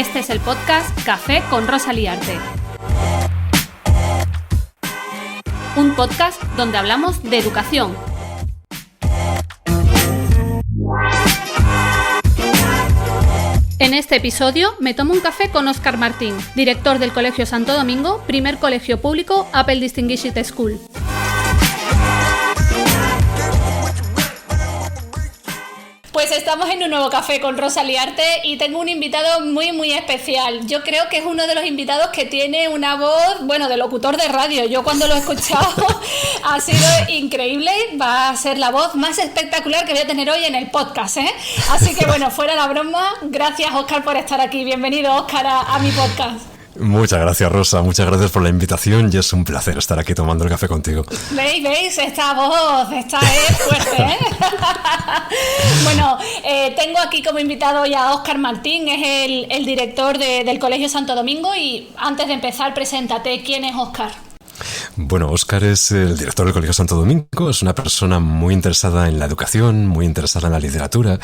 Este es el podcast Café con Rosa Liarte. Un podcast donde hablamos de educación. En este episodio me tomo un café con Óscar Martín, director del Colegio Santo Domingo, primer colegio público Apple Distinguished School. Pues estamos en un nuevo café con Rosa Liarte y tengo un invitado muy especial. Yo creo que es uno de los invitados que tiene una voz, de locutor de radio. Yo cuando lo he escuchado ha sido increíble. Va a ser la voz más espectacular que voy a tener hoy en el podcast, ¿eh? Así que fuera la broma, gracias Óscar por estar aquí. Bienvenido Óscar a mi podcast. Muchas gracias, Rosa, muchas gracias por la invitación y es un placer estar aquí tomando el café contigo. ¿Veis? Esta voz, esta es fuerte, ¿eh? Tengo aquí como invitado ya a Óscar Martín, es el director del Colegio Santo Domingo, y antes de empezar, preséntate, ¿quién es Óscar? Bueno, Óscar es el director del Colegio Santo Domingo, es una persona muy interesada en la educación, muy interesada en la literatura,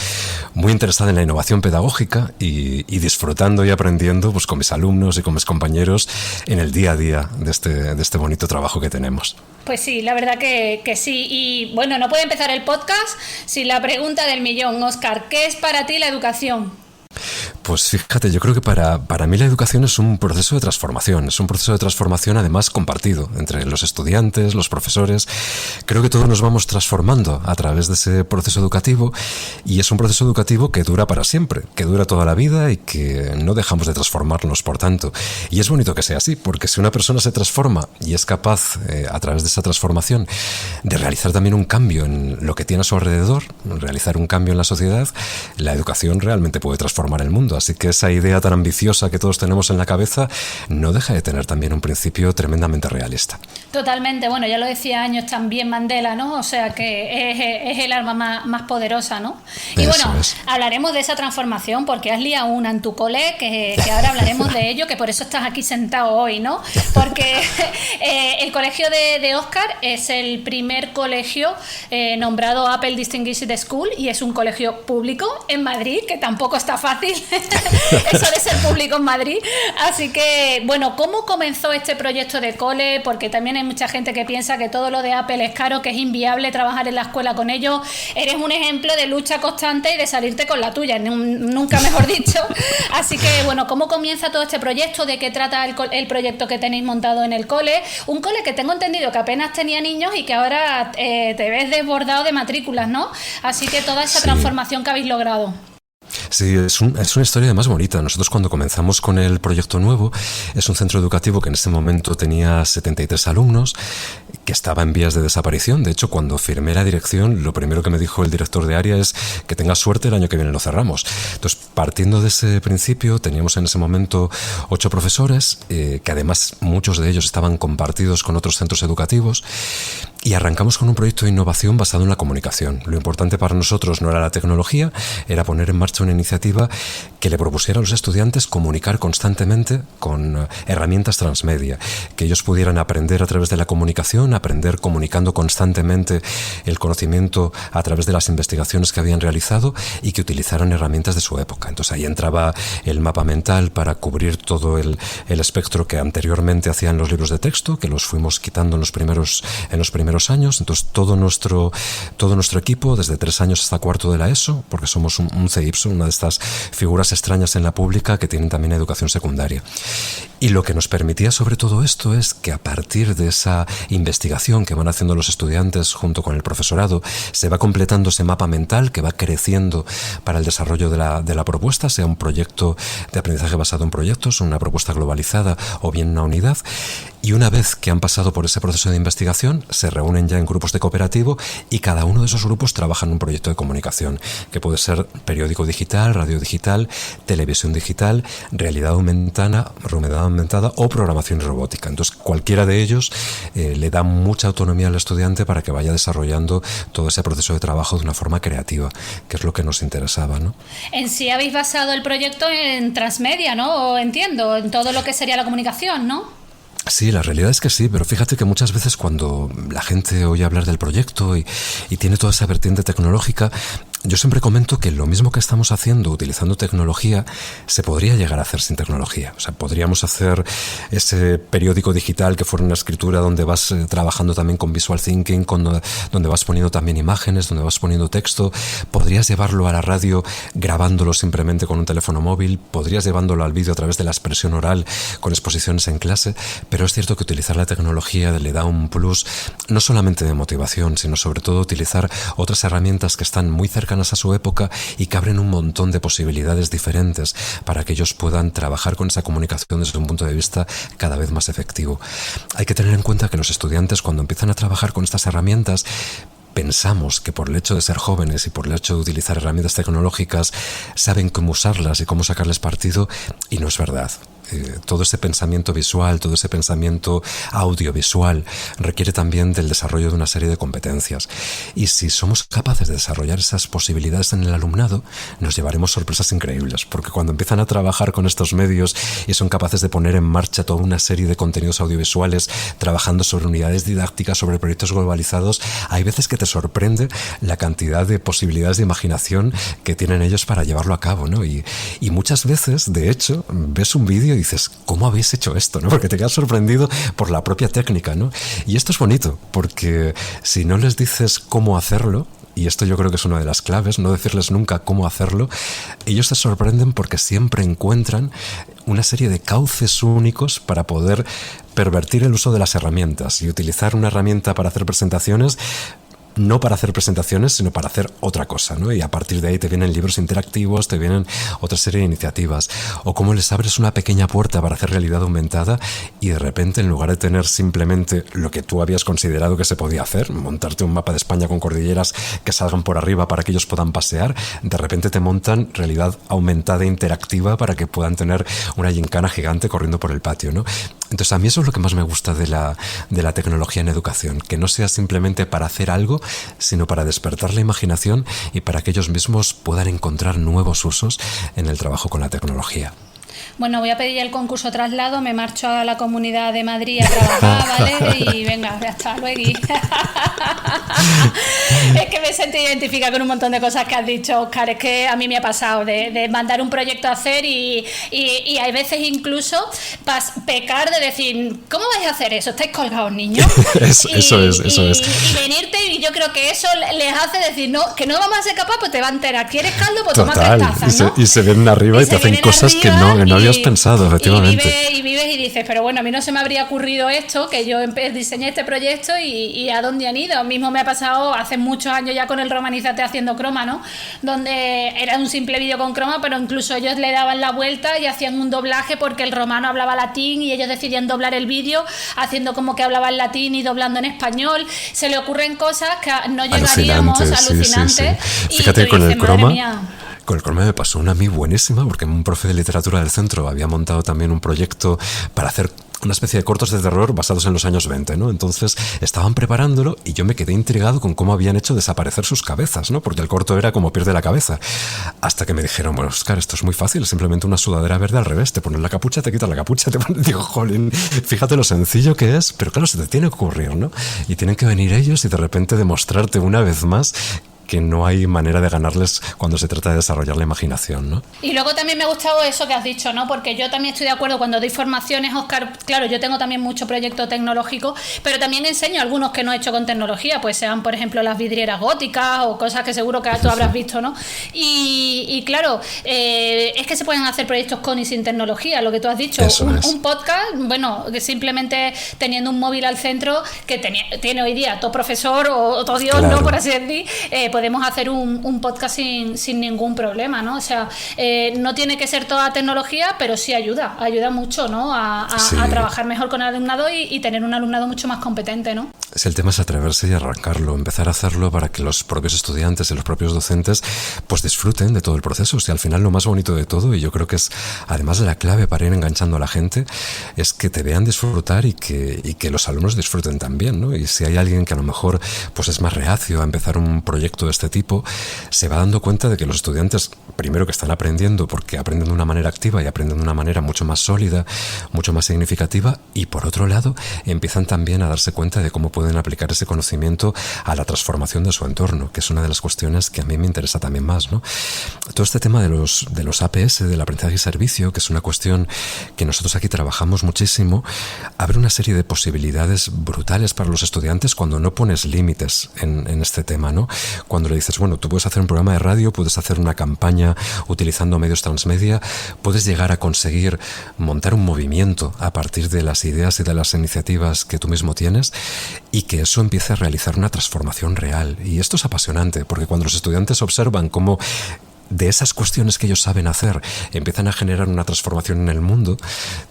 muy interesada en la innovación pedagógica y disfrutando y aprendiendo pues, con mis alumnos y con mis compañeros en el día a día de este bonito trabajo que tenemos. Pues sí, la verdad que sí. Y no puede empezar el podcast sin la pregunta del millón. Óscar, ¿qué es para ti la educación? Pues fíjate, yo creo que para mí la educación es un proceso de transformación además compartido entre los estudiantes, los profesores. Creo que todos nos vamos transformando a través de ese proceso educativo y es un proceso educativo que dura para siempre, que dura toda la vida y que no dejamos de transformarnos, por tanto. Y es bonito que sea así, porque si una persona se transforma y es capaz, a través de esa transformación, de realizar también un cambio en lo que tiene a su alrededor, realizar un cambio en la sociedad, la educación realmente puede transformar el mundo. Así que esa idea tan ambiciosa que todos tenemos en la cabeza no deja de tener también un principio tremendamente realista. Totalmente, ya lo decía años también Mandela, ¿no? O sea que es el arma más poderosa, ¿no? Y hablaremos de esa transformación porque has liado una en tu cole, que ahora hablaremos de ello, que por eso estás aquí sentado hoy, ¿no? Porque el colegio de Óscar es el primer colegio nombrado Apple Distinguished School y es un colegio público en Madrid, que tampoco está fácil eso de ser público en Madrid. Así que, ¿cómo comenzó este proyecto de cole? Porque también hay mucha gente que piensa que todo lo de Apple es caro, que es inviable trabajar en la escuela con ellos. Eres un ejemplo de lucha constante y de salirte con la tuya, nunca mejor dicho. Así que, ¿cómo comienza todo este proyecto? ¿De qué trata el proyecto que tenéis montado en el cole? Un cole que tengo entendido que apenas tenía niños y que ahora te ves desbordado de matrículas, ¿no? Así que toda esa transformación que habéis logrado. Sí, es una historia además bonita. Nosotros cuando comenzamos con el proyecto nuevo, es un centro educativo que en ese momento tenía 73 alumnos, que estaba en vías de desaparición. De hecho, cuando firmé la dirección, lo primero que me dijo el director de área es que tengas suerte, el año que viene lo cerramos. Entonces, partiendo de ese principio, teníamos en ese momento 8 profesores, que además muchos de ellos estaban compartidos con otros centros educativos, y arrancamos con un proyecto de innovación basado en la comunicación. Lo importante para nosotros no era la tecnología, era poner en marcha una iniciativa que le propusiera a los estudiantes comunicar constantemente con herramientas transmedia, que ellos pudieran aprender a través de la comunicación, aprender comunicando constantemente el conocimiento a través de las investigaciones que habían realizado y que utilizaran herramientas de su época. Entonces ahí entraba el mapa mental para cubrir todo el espectro que anteriormente hacían los libros de texto, que los fuimos quitando en los primeros años. Entonces todo nuestro equipo, desde 3 años hasta cuarto de la ESO, porque somos un CEIPSO, una de estas figuras extrañas en la pública que tienen también educación secundaria. Y lo que nos permitía sobre todo esto es que a partir de esa investigación que van haciendo los estudiantes junto con el profesorado, se va completando ese mapa mental que va creciendo para el desarrollo de la propuesta, sea un proyecto de aprendizaje basado en proyectos, una propuesta globalizada o bien una unidad. Y una vez que han pasado por ese proceso de investigación, se reúnen ya en grupos de cooperativo y cada uno de esos grupos trabaja en un proyecto de comunicación, que puede ser periódico digital, radio digital, televisión digital, realidad aumentada o programación y robótica. Entonces, cualquiera de ellos le da mucha autonomía al estudiante para que vaya desarrollando todo ese proceso de trabajo de una forma creativa, que es lo que nos interesaba, ¿no? En sí habéis basado el proyecto en transmedia, ¿no? O entiendo, en todo lo que sería la comunicación, ¿no? Sí, la realidad es que sí, pero fíjate que muchas veces cuando la gente oye hablar del proyecto y tiene toda esa vertiente tecnológica, Yo siempre comento que lo mismo que estamos haciendo utilizando tecnología se podría llegar a hacer sin tecnología. O sea, podríamos hacer ese periódico digital que fuera una escritura donde vas trabajando también con visual thinking, donde vas poniendo también imágenes, donde vas poniendo texto. Podrías llevarlo a la radio grabándolo simplemente con un teléfono móvil. Podrías llevándolo al vídeo a través de la expresión oral con exposiciones en clase. Pero es cierto que utilizar la tecnología le da un plus no solamente de motivación, sino sobre todo utilizar otras herramientas que están muy cercanas a su época y que abren un montón de posibilidades diferentes para que ellos puedan trabajar con esa comunicación desde un punto de vista cada vez más efectivo. Hay que tener en cuenta que los estudiantes, cuando empiezan a trabajar con estas herramientas, pensamos que por el hecho de ser jóvenes y por el hecho de utilizar herramientas tecnológicas saben cómo usarlas y cómo sacarles partido, y no es verdad. Todo ese pensamiento visual, todo ese pensamiento audiovisual requiere también del desarrollo de una serie de competencias. Y si somos capaces de desarrollar esas posibilidades en el alumnado, nos llevaremos sorpresas increíbles, porque cuando empiezan a trabajar con estos medios y son capaces de poner en marcha toda una serie de contenidos audiovisuales, trabajando sobre unidades didácticas, sobre proyectos globalizados, hay veces que te sorprende la cantidad de posibilidades de imaginación que tienen ellos para llevarlo a cabo, ¿no? Y muchas veces, de hecho, ves un vídeo y dices, ¿cómo habéis hecho esto?, ¿no? Porque te quedas sorprendido por la propia técnica, ¿no? Y esto es bonito, porque si no les dices cómo hacerlo, y esto yo creo que es una de las claves, no decirles nunca cómo hacerlo, ellos se sorprenden porque siempre encuentran una serie de cauces únicos para poder pervertir el uso de las herramientas y utilizar una herramienta para hacer presentaciones, no para hacer presentaciones, sino para hacer otra cosa, ¿no? Y a partir de ahí te vienen libros interactivos, te vienen otra serie de iniciativas. O cómo les abres una pequeña puerta para hacer realidad aumentada y de repente, en lugar de tener simplemente lo que tú habías considerado que se podía hacer, montarte un mapa de España con cordilleras que salgan por arriba para que ellos puedan pasear, de repente te montan realidad aumentada interactiva para que puedan tener una gincana gigante corriendo por el patio, ¿no? Entonces, a mí eso es lo que más me gusta de la tecnología en educación, que no sea simplemente para hacer algo, sino para despertar la imaginación y para que ellos mismos puedan encontrar nuevos usos en el trabajo con la tecnología. Bueno, voy a pedir el concurso traslado, me marcho a la Comunidad de Madrid a trabajar, ¿vale? Y venga, ya está, luego. Es que me siento identificada con un montón de cosas que has dicho, Óscar. Es que a mí me ha pasado de mandar un proyecto a hacer y hay veces incluso pecar de decir, ¿cómo vais a hacer eso? ¿Estáis colgados, niños? Eso es. Y venirte, y yo creo que eso les hace decir, no, que no vamos a ser capaces, pues te va a enterar. ¿Quieres caldo? Pues toma 3 tazas, ¿no? Y se vienen arriba y te hacen cosas que no habías pensado, efectivamente. Y vives y dices, pero bueno, a mí no se me habría ocurrido esto, que yo diseñé este proyecto y a dónde han ido. Mismo me ha pasado hace muchos años ya con el Romanízate haciendo croma, ¿no? Donde era un simple vídeo con croma, pero incluso ellos le daban la vuelta y hacían un doblaje porque el romano hablaba latín y ellos decidían doblar el vídeo haciendo como que hablaban latín y doblando en español. Se le ocurren cosas que no llegaríamos, alucinantes. Sí. Fíjate que con el croma... Con el croma me pasó una a mí buenísima, porque un profe de literatura del centro había montado también un proyecto para hacer una especie de cortos de terror basados en los años 20, ¿no? Entonces estaban preparándolo y yo me quedé intrigado con cómo habían hecho desaparecer sus cabezas, ¿no? Porque el corto era como pierde la cabeza. Hasta que me dijeron, bueno, Óscar, esto es muy fácil, es simplemente una sudadera verde al revés, te pones la capucha, te quitas la capucha, te pones... Digo, jolín, fíjate lo sencillo que es, pero claro, se te tiene que ocurrir, ¿no? Y tienen que venir ellos y de repente demostrarte una vez más que no hay manera de ganarles cuando se trata de desarrollar la imaginación, ¿no? Y luego también me ha gustado eso que has dicho, ¿no? Porque yo también estoy de acuerdo cuando doy formaciones, Óscar, claro, yo tengo también mucho proyecto tecnológico, pero también enseño algunos que no he hecho con tecnología, pues sean, por ejemplo, las vidrieras góticas o cosas que seguro que tú habrás visto, ¿no? Y claro, es que se pueden hacer proyectos con y sin tecnología, lo que tú has dicho. Un podcast, bueno, que simplemente teniendo un móvil al centro, que tiene hoy día todo profesor o todo Dios, claro, ¿no? Por así decir, podemos hacer un podcast sin ningún problema, ¿no? O sea, no tiene que ser toda tecnología, pero sí ayuda mucho, ¿no? A trabajar mejor con el alumnado y tener un alumnado mucho más competente, ¿no? Si el tema es atreverse y arrancarlo, empezar a hacerlo para que los propios estudiantes y los propios docentes pues disfruten de todo el proceso. O sea, al final lo más bonito de todo, y yo creo que es además de la clave para ir enganchando a la gente, es que te vean disfrutar y que los alumnos disfruten también, ¿no? Y si hay alguien que a lo mejor pues es más reacio a empezar un proyecto de este tipo, se va dando cuenta de que los estudiantes, primero que están aprendiendo, porque aprenden de una manera activa y aprenden de una manera mucho más sólida, mucho más significativa, y por otro lado, empiezan también a darse cuenta de cómo pueden aplicar ese conocimiento a la transformación de su entorno, que es una de las cuestiones que a mí me interesa también más, ¿no? Todo este tema de los APS, del aprendizaje y servicio, que es una cuestión que nosotros aquí trabajamos muchísimo, abre una serie de posibilidades brutales para los estudiantes cuando no pones límites en este tema, ¿no? Cuando le dices, bueno, tú puedes hacer un programa de radio, puedes hacer una campaña utilizando medios transmedia, puedes llegar a conseguir montar un movimiento a partir de las ideas y de las iniciativas que tú mismo tienes, y que eso empiece a realizar una transformación real. Y esto es apasionante, porque cuando los estudiantes observan cómo de esas cuestiones que ellos saben hacer empiezan a generar una transformación en el mundo,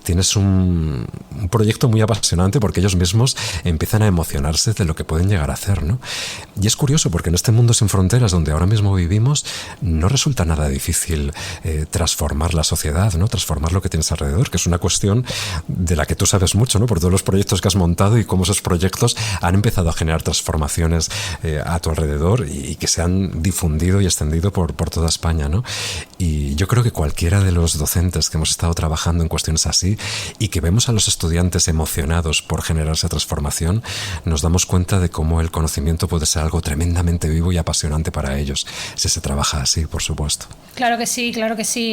tienes un proyecto muy apasionante, porque ellos mismos empiezan a emocionarse de lo que pueden llegar a hacer, ¿no? Y es curioso, porque en este mundo sin fronteras donde ahora mismo vivimos, no resulta nada difícil transformar la sociedad, ¿no? Transformar lo que tienes alrededor, que es una cuestión de la que tú sabes mucho, ¿no? Por todos los proyectos que has montado y cómo esos proyectos han empezado a generar transformaciones a tu alrededor y que se han difundido y extendido por toda España, ¿no? Y yo creo que cualquiera de los docentes que hemos estado trabajando en cuestiones así y que vemos a los estudiantes emocionados por generar esa transformación, nos damos cuenta de cómo el conocimiento puede ser algo tremendamente vivo y apasionante para ellos, si se trabaja así, por supuesto. Claro que sí,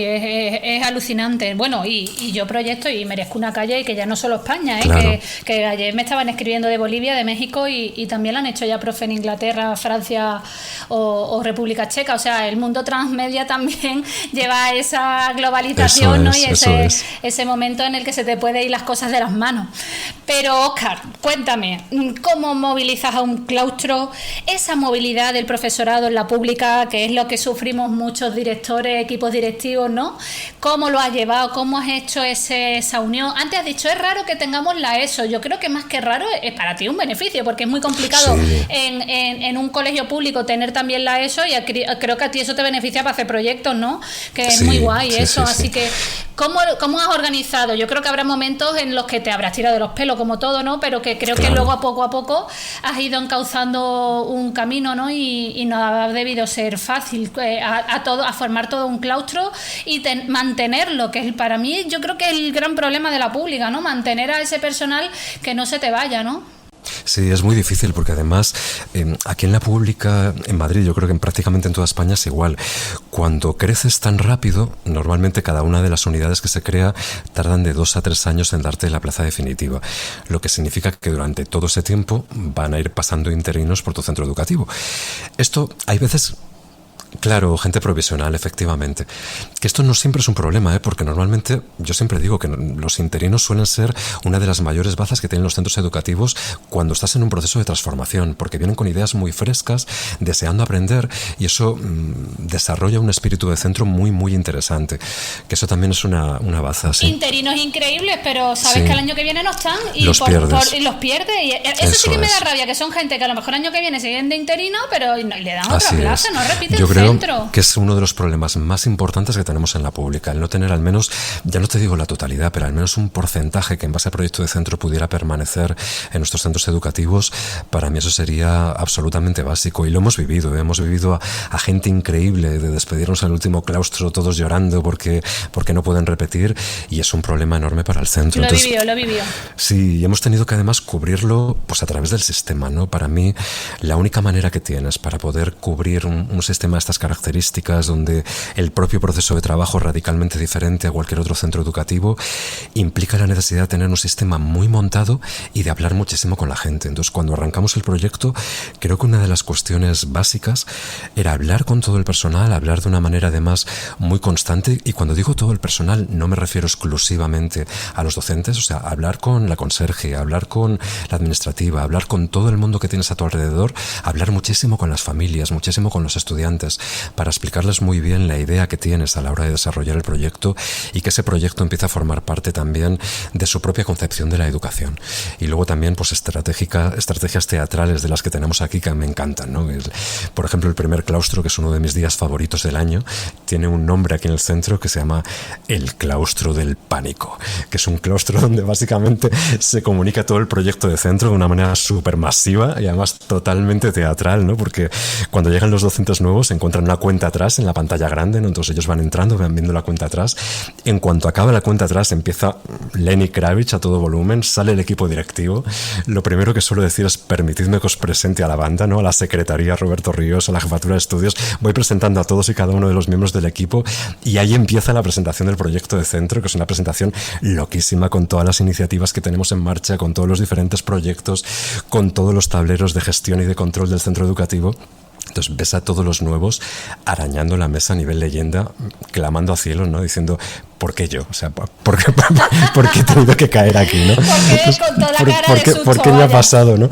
es alucinante. Bueno, y yo proyecto y merezco una calle, y que ya no solo España, Claro. que ayer me estaban escribiendo de Bolivia, de México, y también lo han hecho ya profe en Inglaterra, Francia o República Checa. O sea, el mundo transmedia también lleva esa globalización, ¿no? Y ese momento en el que se te puede ir las cosas de las manos. Pero, Óscar, cuéntame, ¿cómo movilizas a un claustro? Esa movilidad del profesorado en la pública, que es lo que sufrimos muchos directores, equipos directivos, ¿no? ¿Cómo lo has llevado? ¿Cómo has hecho esa unión? Antes has dicho, es raro que tengamos la ESO. Yo creo que más que raro es para ti un beneficio, porque es muy complicado en un colegio público tener también la ESO, y creo que a ti eso te beneficia para hacer proyectos, ¿no? Que es muy guay eso. Así que, ¿cómo has organizado? Yo creo que habrá momentos en los que te habrás tirado de los pelos, como todo, ¿no? Pero que creo que luego poco a poco has ido encauzando un camino, ¿no? Y no ha debido ser fácil a formar todo un claustro y mantenerlo, que es, para mí, yo creo que es el gran problema de la pública, ¿no? Mantener a ese personal, que no se te vaya, ¿no? Sí, es muy difícil, porque además aquí en la pública, en Madrid, yo creo que prácticamente en toda España es igual. Cuando creces tan rápido, normalmente cada una de las unidades que se crea tardan de 2 a 3 años en darte la plaza definitiva, lo que significa que durante todo ese tiempo van a ir pasando interinos por tu centro educativo. Esto hay veces... Claro, gente provisional, efectivamente. Que esto no siempre es un problema, porque normalmente yo siempre digo que los interinos suelen ser una de las mayores bazas que tienen los centros educativos cuando estás en un proceso de transformación, porque vienen con ideas muy frescas, deseando aprender, y eso desarrolla un espíritu de centro muy, muy interesante. Que eso también es una baza. Sí. Interinos increíbles, pero sabes que el año que viene no están y los pierdes. Y los pierdes. Y eso sí que me da rabia, que son gente que a lo mejor el año que viene siguen de interino, pero le dan otra plaza, no repiten centro. Que es uno de los problemas más importantes que tenemos en la pública, el no tener al menos, ya no te digo la totalidad, pero al menos un porcentaje que en base a proyecto de centro pudiera permanecer en nuestros centros educativos. Para mí eso sería absolutamente básico, y lo hemos vivido. Hemos vivido a gente increíble de despedirnos en el último claustro todos llorando porque no pueden repetir, y es un problema enorme para el centro. Lo he vivido. Sí, y hemos tenido que además cubrirlo pues a través del sistema, ¿no? Para mí, la única manera que tienes para poder cubrir un sistema de estas características, donde el propio proceso de trabajo es radicalmente diferente a cualquier otro centro educativo, implica la necesidad de tener un sistema muy montado y de hablar muchísimo con la gente. Entonces, cuando arrancamos el proyecto, creo que una de las cuestiones básicas era hablar con todo el personal, hablar de una manera además muy constante, y cuando digo todo el personal no me refiero exclusivamente a los docentes, o sea, hablar con la conserje, hablar con la administrativa, hablar con todo el mundo que tienes a tu alrededor, hablar muchísimo con las familias, muchísimo con los estudiantes, para explicarles muy bien la idea que tienes a la hora de desarrollar el proyecto y que ese proyecto empieza a formar parte también de su propia concepción de la educación. Y luego también pues estrategias teatrales de las que tenemos aquí que me encantan, ¿no? Por ejemplo, el primer claustro, que es uno de mis días favoritos del año, tiene un nombre aquí en el centro que se llama el claustro del pánico, que es un claustro donde básicamente se comunica todo el proyecto de centro de una manera súper masiva y además totalmente teatral, ¿no? Porque cuando llegan los docentes nuevos se encuentran una cuenta atrás en la pantalla grande, ¿no? Entonces ellos van entrando, van viendo la cuenta atrás. En cuanto acaba la cuenta atrás empieza Lenny Kravitz a todo volumen, sale el equipo directivo. Lo primero que suelo decir es: permitidme que os presente a la banda, ¿no? A la secretaría Roberto Ríos, a la jefatura de estudios. Voy presentando a todos y cada uno de los miembros del equipo y ahí empieza la presentación del proyecto de centro, que es una presentación loquísima con todas las iniciativas que tenemos en marcha, con todos los diferentes proyectos, con todos los tableros de gestión y de control del centro educativo. Entonces ves a todos los nuevos arañando la mesa a nivel leyenda, clamando a cielo, ¿no? Diciendo: ¿por qué yo? O sea, ¿por qué he tenido que caer aquí, ¿no? ¿Por qué me ha pasado, no?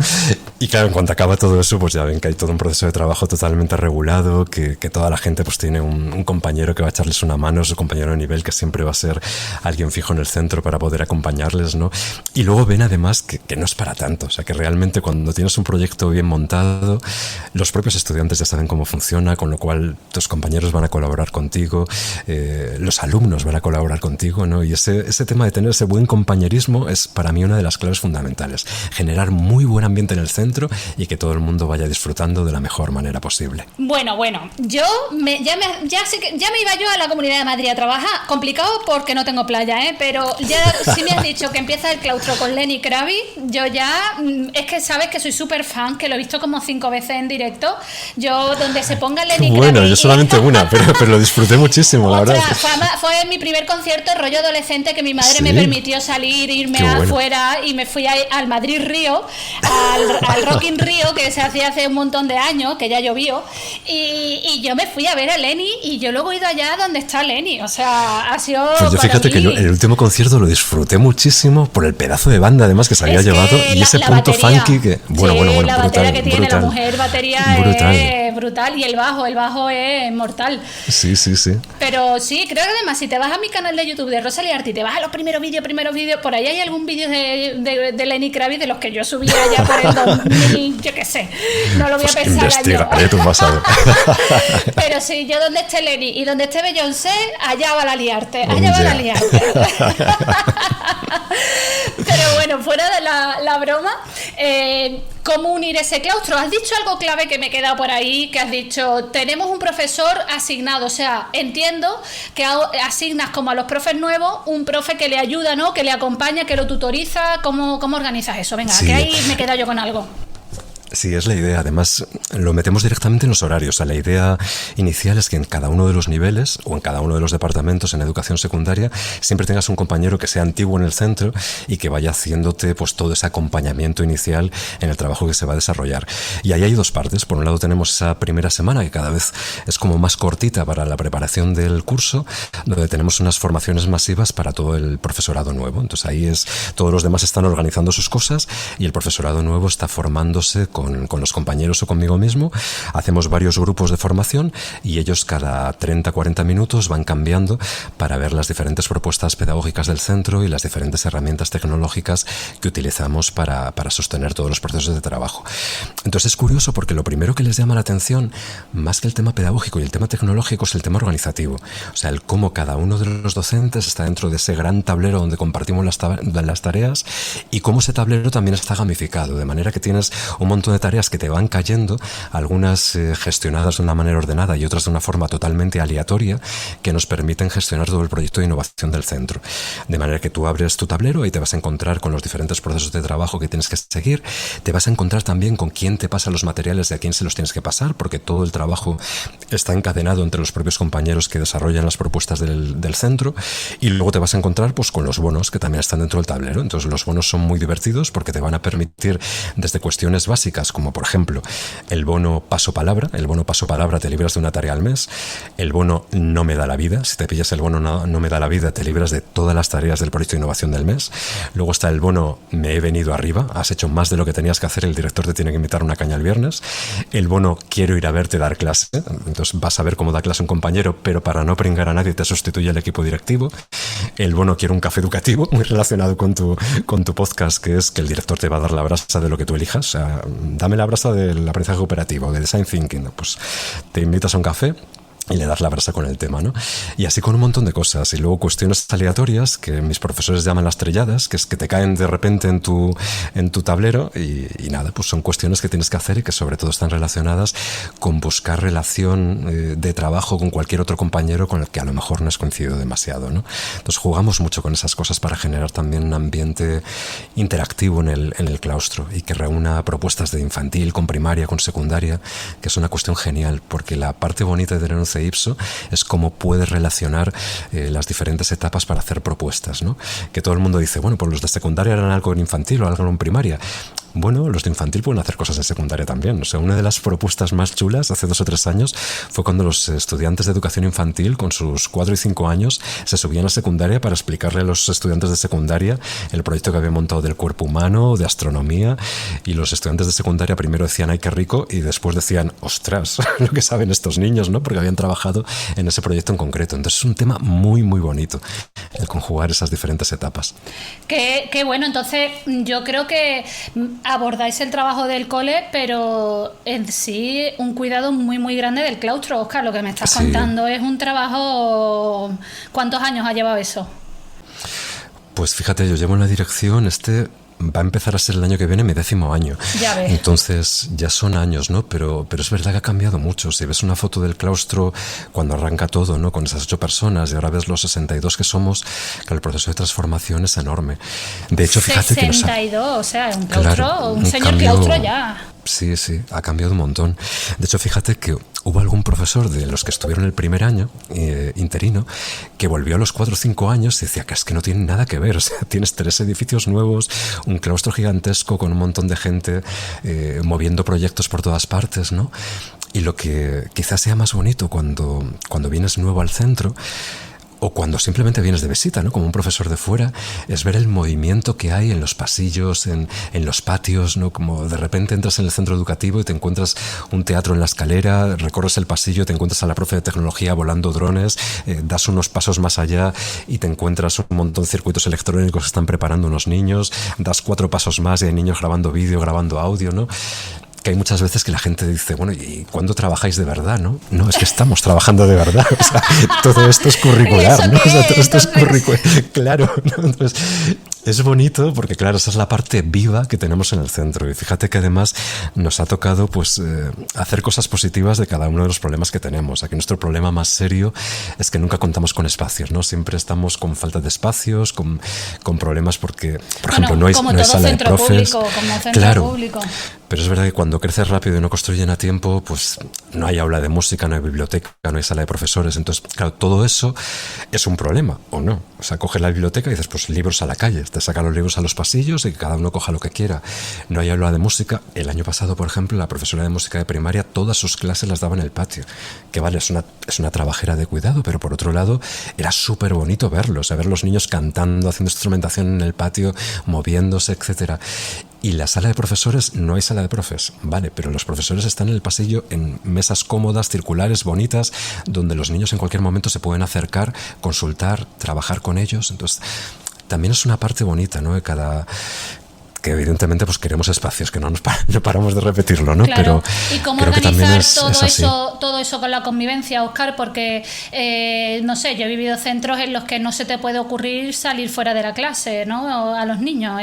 Y claro, en cuanto acaba todo eso, pues ya ven que hay todo un proceso de trabajo totalmente regulado, que toda la gente pues tiene un compañero que va a echarles una mano, su compañero de nivel, que siempre va a ser alguien fijo en el centro para poder acompañarles, ¿no? Y luego ven además que no es para tanto, o sea, que realmente cuando tienes un proyecto bien montado, los propios estudiantes ya saben cómo funciona, con lo cual tus compañeros van a colaborar contigo, los alumnos van a colaborar contigo, ¿no? Y ese tema de tener ese buen compañerismo es para mí una de las claves fundamentales. Generar muy buen ambiente en el centro y que todo el mundo vaya disfrutando de la mejor manera posible. Bueno, ya me iba yo a la Comunidad de Madrid a trabajar. Complicado porque no tengo playa, pero ya si me has dicho que empieza el claustro con Lenny Kravitz, yo ya, es que sabes que soy súper fan, que lo he visto como 5 veces en directo. Yo, donde se ponga Lenny Kravitz... Bueno, yo solamente una, pero lo disfruté muchísimo, la verdad. Fue mi primer concierto, rollo adolescente, que mi madre me permitió salir, irme afuera, y me fui al Madrid Río, al Rock in Río, que se hacía hace un montón de años, que ya llovió, y yo me fui a ver a Lenny, y yo luego he ido allá donde está Lenny, o sea, ha sido... Pues yo fíjate que yo el último concierto lo disfruté muchísimo por el pedazo de banda además que se había llevado, y ese punto batería, funky que... Bueno, la batería que tiene brutal, la mujer batería es brutal, y el bajo es mortal. Sí. Pero sí, creo que además si te vas a mi canal de YouTube de Rosalía Arti, te vas a los primeros vídeos, por ahí hay algún vídeo de Lenny Kravitz de los que yo subía ya por el 2000, yo qué sé, no lo voy a pensar. Investigaré tu pasado. Pero sí, yo donde esté Lenny y donde esté Beyoncé, allá va la liarte, allá va la liarte. Pero bueno, fuera de la broma, ¿cómo unir ese claustro? Has dicho algo clave que me he quedado por ahí, que has dicho, tenemos un profesor asignado, o sea, entiendo que asignas como a los profes nuevos un profe que le ayuda, ¿no? Que le acompaña, que lo tutoriza. ¿Cómo organizas eso? Venga, sí. Que ahí me he quedado yo con algo. Sí, es la idea. Además, lo metemos directamente en los horarios. O sea, la idea inicial es que en cada uno de los niveles o en cada uno de los departamentos en educación secundaria siempre tengas un compañero que sea antiguo en el centro y que vaya haciéndote pues todo ese acompañamiento inicial en el trabajo que se va a desarrollar. Y ahí hay dos partes. Por un lado tenemos esa primera semana que cada vez es como más cortita para la preparación del curso, donde tenemos unas formaciones masivas para todo el profesorado nuevo. Entonces ahí todos los demás están organizando sus cosas y el profesorado nuevo está formándose con los compañeros o conmigo mismo. Hacemos varios grupos de formación y ellos cada 30-40 minutos van cambiando para ver las diferentes propuestas pedagógicas del centro y las diferentes herramientas tecnológicas que utilizamos para sostener todos los procesos de trabajo. Entonces es curioso porque lo primero que les llama la atención, más que el tema pedagógico y el tema tecnológico, es el tema organizativo. O sea, el cómo cada uno de los docentes está dentro de ese gran tablero donde compartimos las tareas y cómo ese tablero también está gamificado, de manera que tienes un montón de tareas que te van cayendo, algunas gestionadas de una manera ordenada y otras de una forma totalmente aleatoria, que nos permiten gestionar todo el proyecto de innovación del centro. De manera que tú abres tu tablero y te vas a encontrar con los diferentes procesos de trabajo que tienes que seguir, te vas a encontrar también con quién te pasa los materiales y a quién se los tienes que pasar, porque todo el trabajo está encadenado entre los propios compañeros que desarrollan las propuestas del centro, y luego te vas a encontrar pues con los bonos que también están dentro del tablero. Entonces los bonos son muy divertidos porque te van a permitir desde cuestiones básicas fijas, como por ejemplo el bono paso palabra. El bono paso palabra te libras de una tarea al mes. El bono no me da la vida. Si te pillas el bono no me da la vida, te libras de todas las tareas del proyecto de innovación del mes. Luego está el bono me he venido arriba. Has hecho más de lo que tenías que hacer, el director te tiene que invitar a una caña el viernes. El bono quiero ir a verte dar clase. Entonces vas a ver cómo da clase un compañero, pero para no pringar a nadie te sustituye el equipo directivo. El bono quiero un café educativo, muy relacionado con tu podcast, que es que el director te va a dar la brasa de lo que tú elijas. O sea, dame la brasa del aprendizaje cooperativo, de design thinking. Pues te invitas a un café y le das la brasa con el tema, ¿no? Y así con un montón de cosas. Y luego cuestiones aleatorias que mis profesores llaman las trelladas, que es que te caen de repente en tu tablero y nada, pues son cuestiones que tienes que hacer y que sobre todo están relacionadas con buscar relación de trabajo con cualquier otro compañero con el que a lo mejor no has coincidido demasiado, ¿no? Entonces jugamos mucho con esas cosas para generar también un ambiente interactivo en el claustro y que reúna propuestas de infantil con primaria, con secundaria, que es una cuestión genial, porque la parte bonita de tener un CEIPSO es cómo puedes relacionar las diferentes etapas para hacer propuestas, ¿no? Que todo el mundo dice, bueno, pues los de secundaria harán algo en infantil o algo en primaria. Bueno, los de infantil pueden hacer cosas en secundaria también. O sea, una de las propuestas más chulas hace 2 o 3 años fue cuando los estudiantes de educación infantil con sus 4 y 5 años se subían a secundaria para explicarle a los estudiantes de secundaria el proyecto que había montado del cuerpo humano, de astronomía, y los estudiantes de secundaria primero decían ¡ay, qué rico! Y después decían ¡ostras! Lo que saben estos niños, ¿no? Porque habían trabajado en ese proyecto en concreto. Entonces es un tema muy, muy bonito el conjugar esas diferentes etapas. Qué bueno, entonces yo creo que abordáis el trabajo del cole, pero en sí un cuidado muy muy grande del claustro. Óscar, lo que me estás contando es un trabajo... ¿Cuántos años ha llevado eso? Pues fíjate, yo llevo en la dirección va a empezar a ser el año que viene mi 10º año. Ya ves. Entonces ya son años, ¿no? Pero es verdad que ha cambiado mucho. Si ves una foto del claustro cuando arranca todo, ¿no? Con esas 8 personas y ahora ves los 62 que somos, que el proceso de transformación es enorme. De hecho, fíjate 62, o sea, un claustro, claro, un señor cambio, claustro ya. Sí, ha cambiado un montón. De hecho, fíjate que hubo algún profesor de los que estuvieron el primer año, interino, que volvió a los 4 o 5 años y decía que es que no tiene nada que ver. O sea, tienes 3 edificios nuevos, un claustro gigantesco con un montón de gente moviendo proyectos por todas partes, ¿no? Y lo que quizás sea más bonito cuando vienes nuevo al centro, o cuando simplemente vienes de visita, ¿no? Como un profesor de fuera, es ver el movimiento que hay en los pasillos, en los patios, ¿no? Como de repente entras en el centro educativo y te encuentras un teatro en la escalera, recorres el pasillo, te encuentras a la profe de tecnología volando drones, das unos pasos más allá y te encuentras un montón de circuitos electrónicos que están preparando unos niños, das 4 pasos más y hay niños grabando vídeo, grabando audio, ¿no? Que hay muchas veces que la gente dice, bueno, ¿y cuándo trabajáis de verdad, no? No, es que estamos trabajando de verdad. O sea, todo esto es curricular, ¿no? O sea, todo esto es curricular. Claro, ¿no? Entonces, es bonito porque, claro, esa es la parte viva que tenemos en el centro. Y fíjate que además nos ha tocado pues hacer cosas positivas de cada uno de los problemas que tenemos. Aquí nuestro problema más serio es que nunca contamos con espacios, ¿no? Siempre estamos con falta de espacios, con problemas porque, por ejemplo, no hay sala de profes. Público, como centro público. Pero es verdad que cuando creces rápido y no construyen a tiempo, pues no hay aula de música, no hay biblioteca, no hay sala de profesores. Entonces, claro, todo eso es un problema, ¿o no? O sea, coges la biblioteca y dices, pues libros a la calle, te sacan los libros a los pasillos y que cada uno coja lo que quiera. No hay aula de música. El año pasado, por ejemplo, la profesora de música de primaria, todas sus clases las daba en el patio. Que vale, es una trabajera de cuidado, pero por otro lado, era súper bonito verlos, ver los niños cantando, haciendo instrumentación en el patio, moviéndose, etcétera. Y la sala de profesores, no hay sala de profes, vale, pero los profesores están en el pasillo en mesas cómodas, circulares, bonitas, donde los niños en cualquier momento se pueden acercar, consultar, trabajar con ellos. Entonces, también es una parte bonita, ¿no? Que evidentemente pues queremos espacios, que no paramos de repetirlo, ¿no? Claro. Pero ¿y cómo creo organizar que también es todo eso con la convivencia, Óscar? Porque, no sé, yo he vivido centros en los que no se te puede ocurrir salir fuera de la clase, ¿no? A los niños,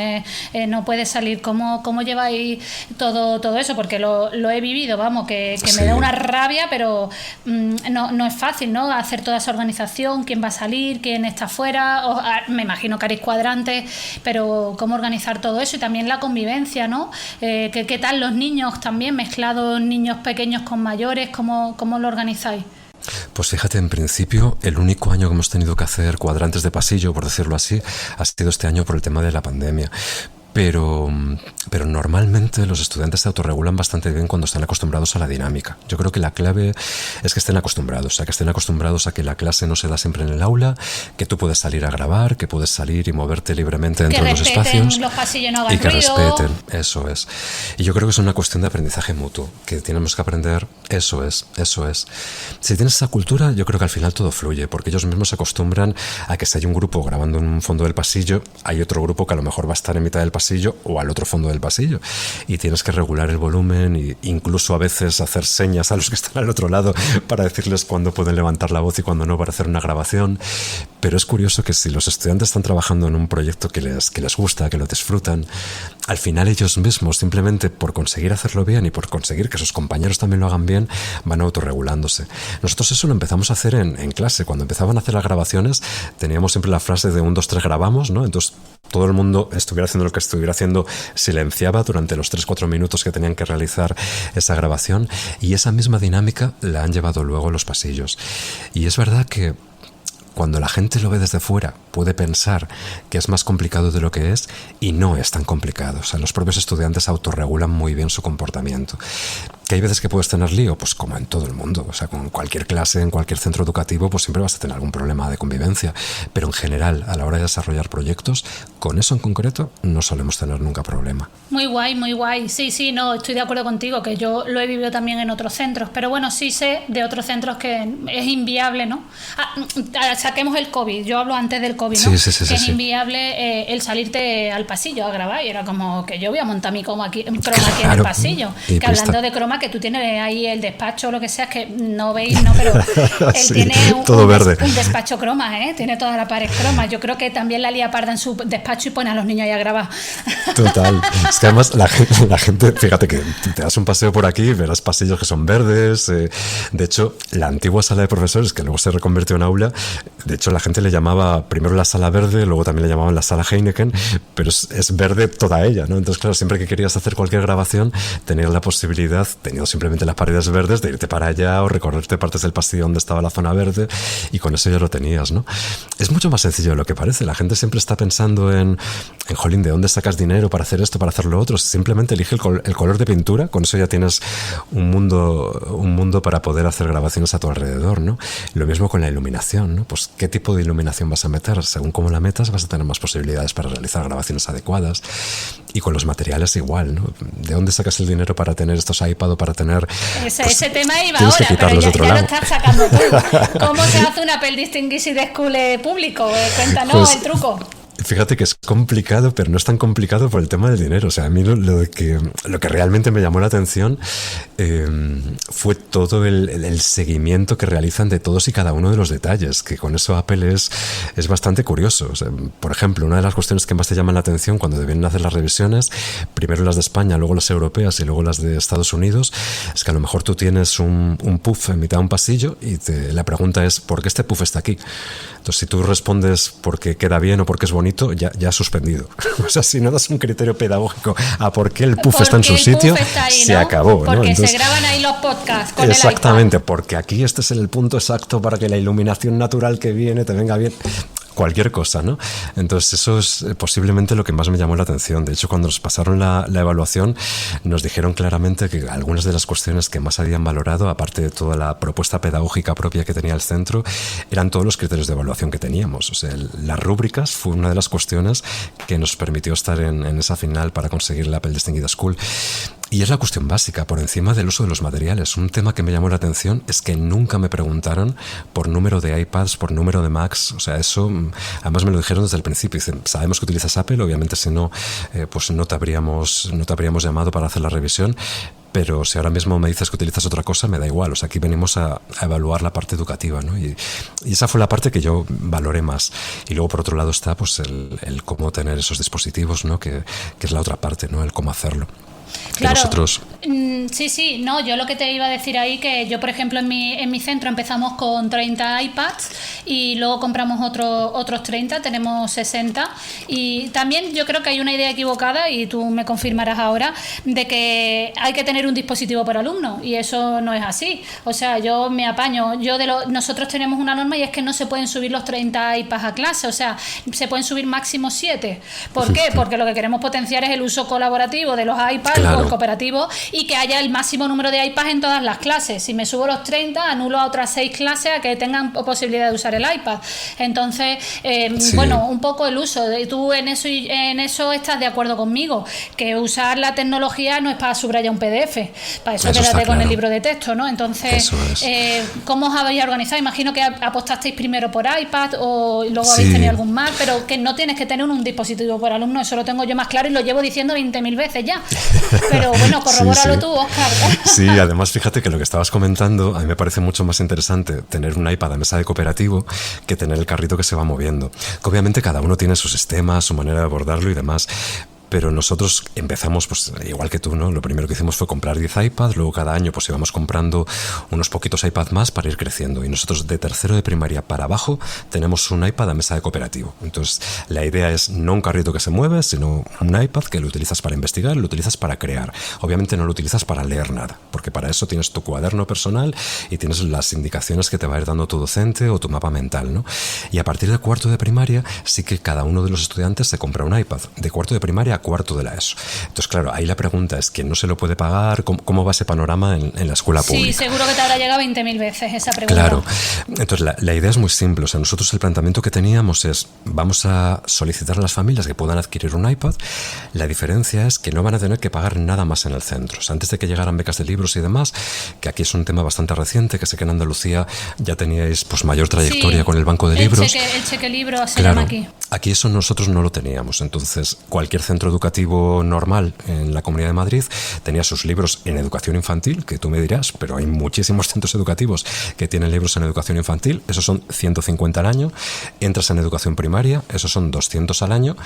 no puedes salir. ¿Cómo lleváis todo eso? Porque lo he vivido, vamos, que me da una rabia, pero no es fácil, ¿no? Hacer toda esa organización, quién va a salir, quién está fuera, me imagino que haréis cuadrantes, pero ¿cómo organizar todo eso? Y también la convivencia, ¿no? ¿Qué tal los niños también, mezclados niños pequeños con mayores? ¿Cómo lo organizáis? Pues fíjate, en principio, el único año que hemos tenido que hacer cuadrantes de pasillo, por decirlo así, ha sido este año por el tema de la pandemia. Pero normalmente los estudiantes se autorregulan bastante bien cuando están acostumbrados a la dinámica. Yo creo que la clave es que estén acostumbrados, a que la clase no se da siempre en el aula, que tú puedes salir a grabar, que puedes salir y moverte libremente dentro de los espacios. Los pasillos no hagan y que ruido. Respeten, eso es. Y yo creo que es una cuestión de aprendizaje mutuo, que tenemos que aprender, eso es. Si tienes esa cultura, yo creo que al final todo fluye, porque ellos mismos se acostumbran a que si hay un grupo grabando en un fondo del pasillo, hay otro grupo que a lo mejor va a estar en mitad del pasillo o al otro fondo del pasillo, y tienes que regular el volumen e incluso a veces hacer señas a los que están al otro lado para decirles cuándo pueden levantar la voz y cuándo no para hacer una grabación. Pero es curioso que si los estudiantes están trabajando en un proyecto que les gusta, que lo disfrutan, al final ellos mismos, simplemente por conseguir hacerlo bien y por conseguir que sus compañeros también lo hagan bien, van autorregulándose. Nosotros eso lo empezamos a hacer en clase. Cuando empezaban a hacer las grabaciones teníamos siempre la frase de 1, 2, 3 grabamos, ¿no? Entonces todo el mundo estuviera haciendo lo que estuviera haciendo, silenciaba durante los 3-4 minutos que tenían que realizar esa grabación, y esa misma dinámica la han llevado luego a los pasillos. Y es verdad que cuando la gente lo ve desde fuera puede pensar que es más complicado de lo que es, y no es tan complicado. O sea, los propios estudiantes autorregulan muy bien su comportamiento. ¿Que hay veces que puedes tener lío? Pues como en todo el mundo. O sea, con cualquier clase, en cualquier centro educativo, pues siempre vas a tener algún problema de convivencia. Pero en general, a la hora de desarrollar proyectos, con eso en concreto no solemos tener nunca problema. Muy guay, muy guay. Sí, no, estoy de acuerdo contigo, que yo lo he vivido también en otros centros. Pero bueno, sí sé de otros centros que es inviable, ¿no? Saquemos el COVID. Yo hablo antes del COVID, ¿no? Sí, que es inviable el salirte al pasillo a grabar. Y era como que yo voy a montar mi croma aquí en el pasillo. Que hablando de croma, que tú tienes ahí el despacho o lo que sea, que no veis, ¿no? Pero él sí, tiene todo verde. Un despacho croma, ¿eh? Tiene toda la pared croma. Yo creo que también la lía parda en su despacho y pone a los niños ahí a grabar. Total. Es que además la gente, fíjate que te das un paseo por aquí y verás pasillos que son verdes. De hecho, la antigua sala de profesores, que luego se reconvirtió en aula, de hecho la gente le llamaba primero la sala verde, luego también le llamaban la sala Heineken, pero es verde toda ella, ¿no? Entonces, claro, siempre que querías hacer cualquier grabación, tenías la posibilidad, teniendo simplemente las paredes verdes, de irte para allá o recorrerte partes del pasillo donde estaba la zona verde, y con eso ya lo tenías, ¿no? Es mucho más sencillo de lo que parece. La gente siempre está pensando en jolín, ¿de dónde sacas dinero para hacer esto, para hacer lo otro? Simplemente elige el color de pintura, con eso ya tienes un mundo para poder hacer grabaciones a tu alrededor, ¿no? Lo mismo con la iluminación, ¿no? Pues qué tipo de iluminación vas a meter, según cómo la metas vas a tener más posibilidades para realizar grabaciones adecuadas. Y con los materiales igual, ¿no? ¿De dónde sacas el dinero para tener estos iPad o para tener... Ese tema iba ahora, pero ya lo estás sacando tú. ¿Cómo se hace un Apple Distinguished School público? Cuéntanos pues, el truco. Fíjate que es complicado, pero no es tan complicado por el tema del dinero. O sea, a mí lo que realmente me llamó la atención fue todo el seguimiento que realizan de todos y cada uno de los detalles, que con eso Apple es bastante curioso. O sea, por ejemplo, una de las cuestiones que más te llaman la atención cuando deben hacer las revisiones, primero las de España, luego las europeas y luego las de Estados Unidos, es que a lo mejor tú tienes un puff en mitad de un pasillo y la pregunta es ¿por qué este puff está aquí? Entonces, si tú respondes porque queda bien o porque es bonito, ya has suspendido. O sea, si no das un criterio pedagógico a por qué el puff está en su sitio, ahí, se acabó. Porque ¿no? Entonces, se graban ahí los podcasts con exactamente, el iPad. Porque aquí este es el punto exacto para que la iluminación natural que viene te venga bien. Cualquier cosa, ¿no? Entonces eso es posiblemente lo que más me llamó la atención. De hecho, cuando nos pasaron la evaluación, nos dijeron claramente que algunas de las cuestiones que más habían valorado, aparte de toda la propuesta pedagógica propia que tenía el centro, eran todos los criterios de evaluación que teníamos. O sea, las rúbricas fue una de las cuestiones que nos permitió estar en esa final para conseguir la Apple Distinguished School. Y es la cuestión básica, por encima del uso de los materiales. Un tema que me llamó la atención es que nunca me preguntaron por número de iPads, por número de Macs. O sea, eso además me lo dijeron desde el principio. Dicen, sabemos que utilizas Apple, obviamente si no, pues no te habríamos llamado para hacer la revisión. Pero si ahora mismo me dices que utilizas otra cosa, me da igual. O sea, aquí venimos a evaluar la parte educativa, ¿no? Y esa fue la parte que yo valoré más. Y luego, por otro lado, está pues el cómo tener esos dispositivos, ¿no? Que es la otra parte, ¿no? El cómo hacerlo. Claro. Nosotros... Sí, no, yo lo que te iba a decir ahí, que yo, por ejemplo, en mi centro empezamos con 30 iPads y luego compramos otros 30, tenemos 60. Y también yo creo que hay una idea equivocada, y tú me confirmarás ahora, de que hay que tener un dispositivo por alumno, y eso no es así. O sea, yo me apaño. Nosotros tenemos una norma, y es que no se pueden subir los 30 iPads a clase, o sea, se pueden subir máximo 7. ¿Por qué? Porque lo que queremos potenciar es el uso colaborativo de los iPads, claro, o el cooperativo, y que haya el máximo número de iPads en todas las clases. Si me subo los 30, anulo a otras 6 clases a que tengan posibilidad de usar el iPad. Entonces, sí, bueno, un poco el uso. Tú en eso estás de acuerdo conmigo, que usar la tecnología no es para subrayar un PDF, para eso quédate con claro el libro de texto, ¿no? Entonces, ¿cómo os habéis organizado? Imagino que apostasteis primero por iPad o luego habéis tenido algún más, pero que no tienes que tener un dispositivo por alumno, eso lo tengo yo más claro y lo llevo diciendo 20.000 veces ya. Pero bueno, corrobóralo tú, Óscar. Sí, además fíjate que lo que estabas comentando, a mí me parece mucho más interesante tener un iPad a mesa de cooperativo que tener el carrito que se va moviendo. Que obviamente cada uno tiene su sistema, su manera de abordarlo y demás. Pero nosotros empezamos, pues igual que tú, ¿no? Lo primero que hicimos fue comprar 10 iPads, luego cada año pues íbamos comprando unos poquitos iPads más para ir creciendo. Y nosotros de tercero de primaria para abajo tenemos un iPad a mesa de cooperativo. Entonces la idea es no un carrito que se mueve, sino un iPad que lo utilizas para investigar, lo utilizas para crear. Obviamente no lo utilizas para leer nada, porque para eso tienes tu cuaderno personal y tienes las indicaciones que te va a ir dando tu docente o tu mapa mental, ¿no? Y a partir de cuarto de primaria sí que cada uno de los estudiantes se compra un iPad. De cuarto de primaria a cuarto de la ESO. Entonces, claro, ahí la pregunta es ¿quién no se lo puede pagar? ¿Cómo va ese panorama en la escuela pública? Sí, seguro que te habrá llegado 20.000 veces esa pregunta. Claro. Entonces, la idea es muy simple. O sea, nosotros el planteamiento que teníamos es vamos a solicitar a las familias que puedan adquirir un iPad. La diferencia es que no van a tener que pagar nada más en el centro. O sea, antes de que llegaran becas de libros y demás, que aquí es un tema bastante reciente, que sé que en Andalucía ya teníais pues mayor trayectoria con el banco de libros. El cheque libro se llama aquí. Aquí eso nosotros no lo teníamos. Entonces, cualquier centro educativo normal en la Comunidad de Madrid tenía sus libros en educación infantil, que tú me dirás, pero hay muchísimos centros educativos que tienen libros en educación infantil, esos son 150 al año. Entras en educación primaria, esos son 200 al año,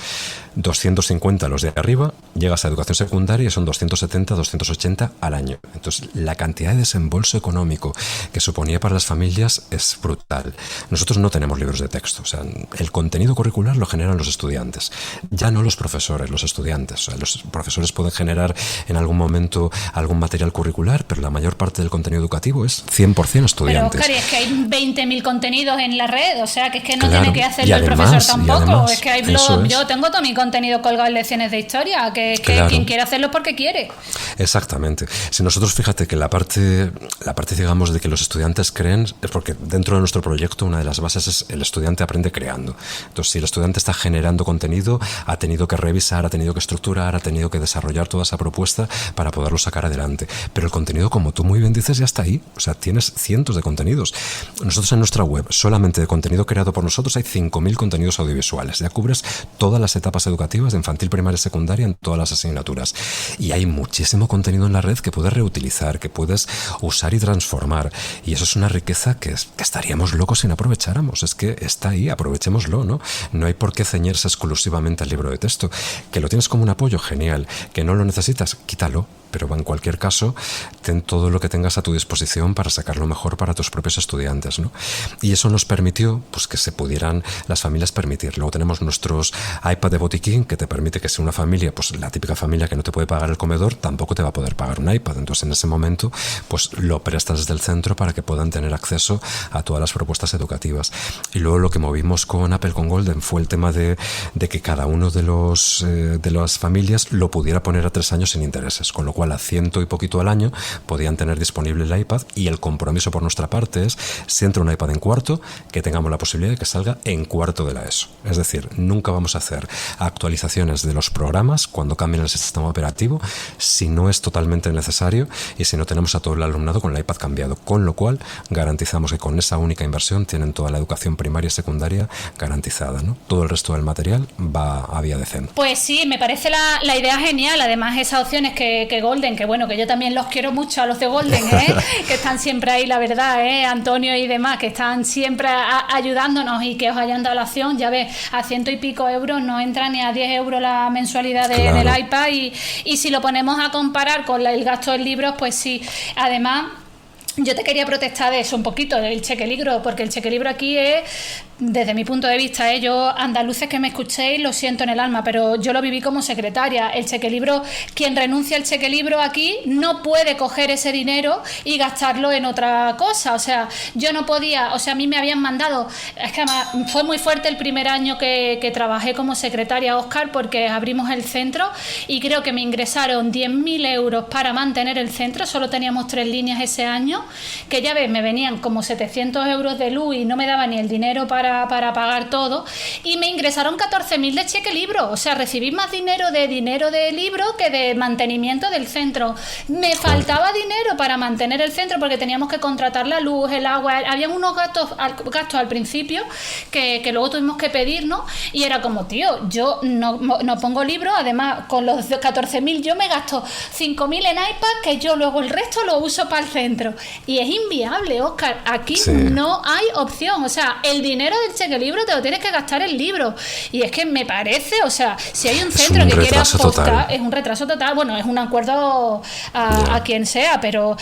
250 los de arriba, llegas a educación secundaria y son 270, 280 al año. Entonces, la cantidad de desembolso económico que suponía para las familias es brutal. Nosotros no tenemos libros de texto, o sea, el contenido curricular lo generan los estudiantes, ya no los profesores, los estudiantes. O sea, los profesores pueden generar en algún momento algún material curricular, pero la mayor parte del contenido educativo es 100% estudiantes. Pero, Óscar, es que hay 20.000 contenidos en la red, o sea, que es que no tiene que hacerlo el profesor tampoco. Además, es que hay blogs, yo tengo todo mi contenido colgado en lecciones de historia, que quien quiere hacerlo es porque quiere. Exactamente. Si nosotros, fíjate que la parte, digamos, de que los estudiantes creen, es porque dentro de nuestro proyecto una de las bases es el estudiante aprende creando. Entonces, si el estudiante está generando contenido, ha tenido que revisar, ha tenido que estructurar, ha tenido que desarrollar toda esa propuesta para poderlo sacar adelante. Pero el contenido, como tú muy bien dices, ya está ahí. O sea, tienes cientos de contenidos. Nosotros en nuestra web, solamente de contenido creado por nosotros, hay 5.000 contenidos audiovisuales. Ya cubres todas las etapas educativas de infantil, primaria y secundaria en todas las asignaturas. Y hay muchísimo contenido en la red que puedes reutilizar, que puedes usar y transformar. Y eso es una riqueza que estaríamos locos si no aprovecháramos. Es que está ahí, aprovechémoslo, ¿no? No hay por qué ceñirse exclusivamente al libro de texto. Que lo tienes como un apoyo, genial. Que no lo necesitas, quítalo. Pero en cualquier caso, ten todo lo que tengas a tu disposición para sacarlo mejor para tus propios estudiantes, ¿no? Y eso nos permitió pues, que se pudieran las familias permitir. Luego tenemos nuestros iPad de botiquín, que te permite que si una familia, pues la típica familia que no te puede pagar el comedor, tampoco te va a poder pagar un iPad. Entonces, en ese momento, pues lo prestas desde el centro para que puedan tener acceso a todas las propuestas educativas. Y luego lo que movimos con Apple, con Golden, fue el tema de que cada uno de las familias lo pudiera poner a 3 años sin intereses, con lo cual a 100 y poquito al año podían tener disponible el iPad, y el compromiso por nuestra parte es, si entra un iPad en cuarto, que tengamos la posibilidad de que salga en cuarto de la ESO. Es decir, nunca vamos a hacer actualizaciones de los programas cuando cambien el sistema operativo si no es totalmente necesario y si no tenemos a todo el alumnado con el iPad cambiado, con lo cual garantizamos que con esa única inversión tienen toda la educación primaria y secundaria garantizada, ¿no? Todo el resto del material va a vía de CEN. Pues sí, me parece la idea genial. Además, esas opciones que Golden Golden, que bueno, que yo también los quiero mucho a los de Golden, que están siempre ahí, la verdad, Antonio y demás, que están siempre ayudándonos y que os hayan dado la opción. Ya ves, a 100 y pico euros no entra ni a 10 euros la mensualidad del iPad, y si lo ponemos a comparar con el gasto en libros, pues sí. Además, yo te quería protestar de eso un poquito, del chequelibro, porque el chequelibro aquí es, desde mi punto de vista, yo, andaluces que me escuchéis, lo siento en el alma, pero yo lo viví como secretaria. El chequelibro, quien renuncia al chequelibro aquí no puede coger ese dinero y gastarlo en otra cosa. O sea, yo no podía, o sea, a mí me habían mandado, es que además fue muy fuerte el primer año que trabajé como secretaria, Óscar, porque abrimos el centro y creo que me ingresaron 10.000 euros para mantener el centro. Solo teníamos 3 líneas ese año, que ya ves, me venían como 700 euros de luz y no me daba ni el dinero para pagar todo, y me ingresaron 14.000 de cheque libro. O sea, recibí más dinero de libro que de mantenimiento del centro. Me faltaba dinero para mantener el centro porque teníamos que contratar la luz, el agua, habían unos gastos al principio que luego tuvimos que pedir, ¿no? Y era como, tío, yo no pongo libros, además con los 14.000 yo me gasto 5.000 en iPad, que yo luego el resto lo uso para el centro. Y es inviable, Óscar. Aquí no hay opción. O sea, el dinero del cheque libro te lo tienes que gastar en libros. Y es que me parece, o sea, si hay un centro que quiere apostar, es un retraso total. Bueno, es un acuerdo a quien sea, pero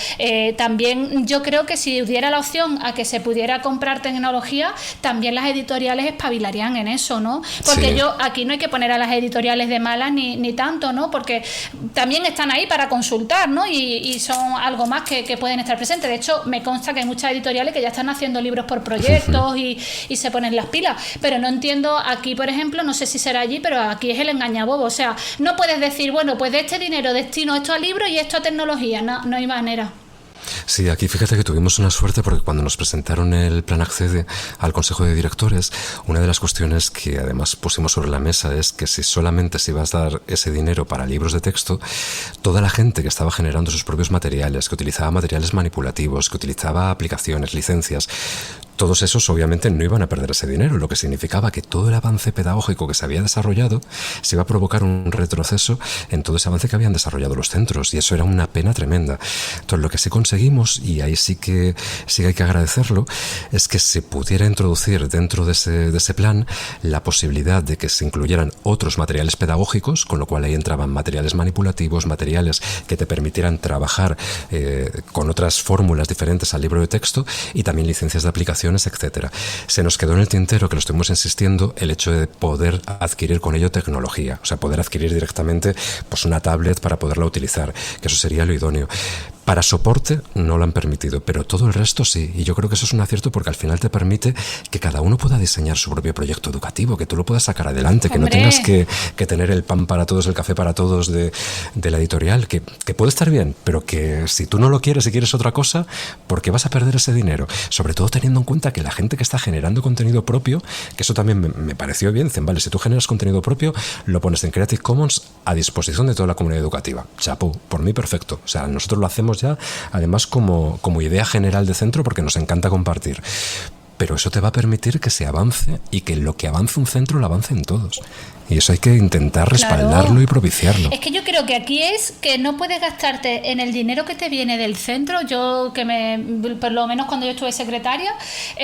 también yo creo que si hubiera la opción a que se pudiera comprar tecnología, también las editoriales espabilarían en eso, ¿no? Porque aquí no hay que poner a las editoriales de malas ni tanto, ¿no? Porque también están ahí para consultar, ¿no? Y son algo más que pueden estar presentes. De hecho, me consta que hay muchas editoriales que ya están haciendo libros por proyectos y se ponen las pilas, pero no entiendo aquí, por ejemplo, no sé si será allí, pero aquí es el engañabobo. O sea, no puedes decir, bueno, pues de este dinero destino esto a libros y esto a tecnología. No hay manera. Sí, aquí fíjate que tuvimos una suerte porque cuando nos presentaron el plan Accede al Consejo de Directores, una de las cuestiones que además pusimos sobre la mesa es que si solamente se iba a dar ese dinero para libros de texto, toda la gente que estaba generando sus propios materiales, que utilizaba materiales manipulativos, que utilizaba aplicaciones, licencias, todos esos obviamente no iban a perder ese dinero, lo que significaba que todo el avance pedagógico que se había desarrollado se iba a provocar un retroceso en todo ese avance que habían desarrollado los centros, y eso era una pena tremenda. Entonces, lo que sí conseguimos, y ahí sí que hay que agradecerlo, es que se pudiera introducir dentro de ese plan la posibilidad de que se incluyeran otros materiales pedagógicos, con lo cual ahí entraban materiales manipulativos, materiales que te permitieran trabajar con otras fórmulas diferentes al libro de texto, y también licencias de aplicación, etcétera. Se nos quedó en el tintero, que lo estuvimos insistiendo, el hecho de poder adquirir con ello tecnología, o sea, poder adquirir directamente pues una tablet para poderla utilizar, que eso sería lo idóneo. Para soporte no lo han permitido, pero todo el resto sí, y yo creo que eso es un acierto porque al final te permite que cada uno pueda diseñar su propio proyecto educativo, que tú lo puedas sacar adelante, que no tengas que tener el pan para todos, el café para todos de la editorial, que puede estar bien, pero que si tú no lo quieres y quieres otra cosa, ¿por qué vas a perder ese dinero? Sobre todo teniendo en cuenta que la gente que está generando contenido propio, que eso también me pareció bien, dicen, vale, si tú generas contenido propio, lo pones en Creative Commons a disposición de toda la comunidad educativa. Chapó, por mí perfecto. O sea, nosotros lo hacemos ya, además como idea general de centro, porque nos encanta compartir. Pero eso te va a permitir que se avance y que lo que avance un centro lo avancen todos. Y eso hay que intentar respaldarlo y propiciarlo. Es que yo creo que aquí es que no puedes gastarte en el dinero que te viene del centro. Yo, por lo menos cuando yo estuve secretaria,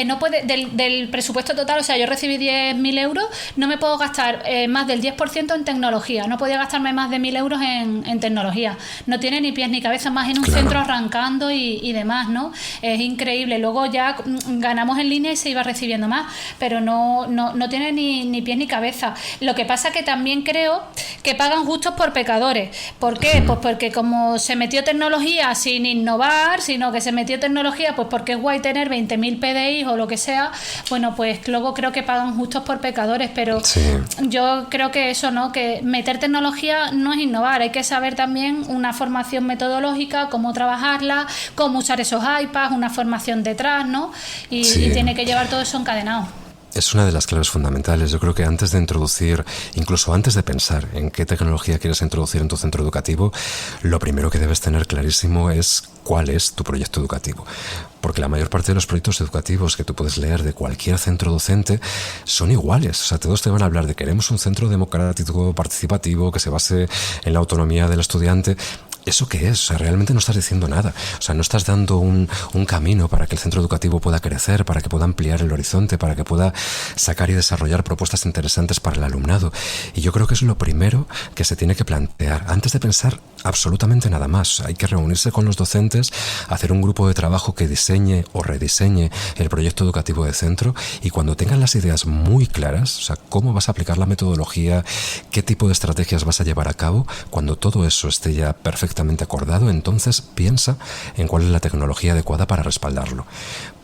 no puede, del presupuesto total, o sea, yo recibí 10.000 euros, no me puedo gastar más del 10% en tecnología. No podía gastarme más de 1.000 euros en tecnología. No tiene ni pies ni cabeza, más en un centro arrancando y demás, ¿no? Es increíble. Luego ya ganamos en línea y se iba recibiendo más, pero no tiene ni pies ni cabeza. Lo que pasa que también creo que pagan justos por pecadores. ¿Por qué? Pues porque como se metió tecnología sin innovar, sino que se metió tecnología pues porque es guay tener 20.000 PDI o lo que sea, bueno, pues luego creo que pagan justos por pecadores, pero yo creo que eso, ¿no? Que meter tecnología no es innovar, hay que saber también una formación metodológica, cómo trabajarla, cómo usar esos iPads, una formación detrás, ¿no? Y tiene que llevar todo eso encadenado. Es una de las claves fundamentales. Yo creo que antes de introducir, incluso antes de pensar en qué tecnología quieres introducir en tu centro educativo, lo primero que debes tener clarísimo es cuál es tu proyecto educativo. Porque la mayor parte de los proyectos educativos que tú puedes leer de cualquier centro docente son iguales. O sea, todos te van a hablar de queremos un centro democrático, participativo, que se base en la autonomía del estudiante. ¿eso qué es? O sea, realmente no estás diciendo nada. O sea, no estás dando un camino para que el centro educativo pueda crecer, para que pueda ampliar el horizonte, para que pueda sacar y desarrollar propuestas interesantes para el alumnado. Y yo creo que es lo primero que se tiene que plantear, antes de pensar absolutamente nada más. Hay que reunirse con los docentes, hacer un grupo de trabajo que diseñe o rediseñe el proyecto educativo de centro, y cuando tengan las ideas muy claras, o sea, cómo vas a aplicar la metodología, qué tipo de estrategias vas a llevar a cabo, cuando todo eso esté ya perfectamente acordado, entonces piensa en cuál es la tecnología adecuada para respaldarlo.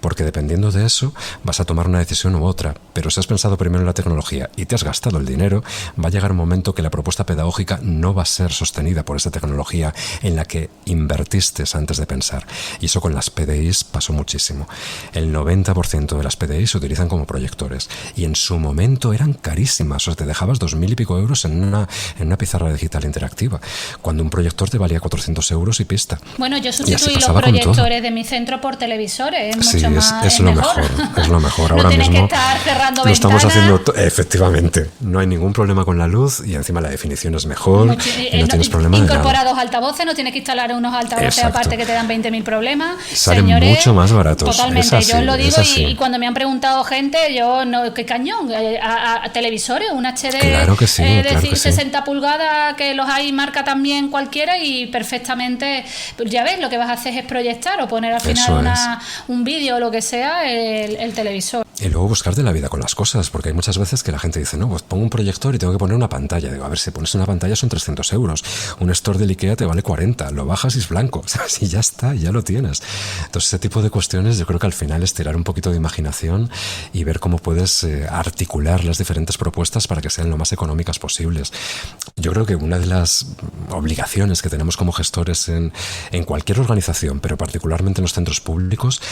Porque dependiendo de eso vas a tomar una decisión u otra. Pero si has pensado primero en la tecnología y te has gastado el dinero, va a llegar un momento que la propuesta pedagógica no va a ser sostenida por esa tecnología en la que invertiste antes de pensar. Y eso con las PDIs pasó muchísimo. El 90% de las PDIs se utilizan como proyectores y en su momento eran carísimas. O sea, te dejabas 2.000 y pico euros en una pizarra digital interactiva, cuando un proyector te valía 400 euros y pista. Bueno, yo sustituí los proyectores de mi centro por televisores. Es mucho es lo mejor. Es lo mejor. Ahora no tienes mismo que estar cerrando lo estamos ventanas. haciendo efectivamente. No hay ningún problema con la luz y encima la definición es mejor. Y no tienes problema de nada. Incorpora 2 altavoces, no tienes que instalar unos altavoces aparte que te dan 20.000 problemas. Salen Señores, mucho más baratos. Totalmente, Así, yo lo digo y cuando me han preguntado gente, yo no, qué cañón, a televisores, un HD claro que sí, de 60 pulgadas, que los hay marca también cualquiera y perfectamente, ya ves, lo que vas a hacer es proyectar o poner al final un vídeo o lo que sea, el televisor. Y luego buscarte la vida con las cosas, porque hay muchas veces que la gente dice, no, pues pongo un proyector y tengo que poner una pantalla. Digo, a ver, si pones una pantalla son 300 euros. Un store del IKEA te vale 40. Lo bajas y es blanco. O sea, si ya está, ya lo tienes. Entonces, ese tipo de cuestiones yo creo que al final es tirar un poquito de imaginación y ver cómo puedes articular las diferentes propuestas para que sean lo más económicas posibles. Yo creo que una de las obligaciones que tenemos como gestores en cualquier organización, pero particularmente en los centros públicos,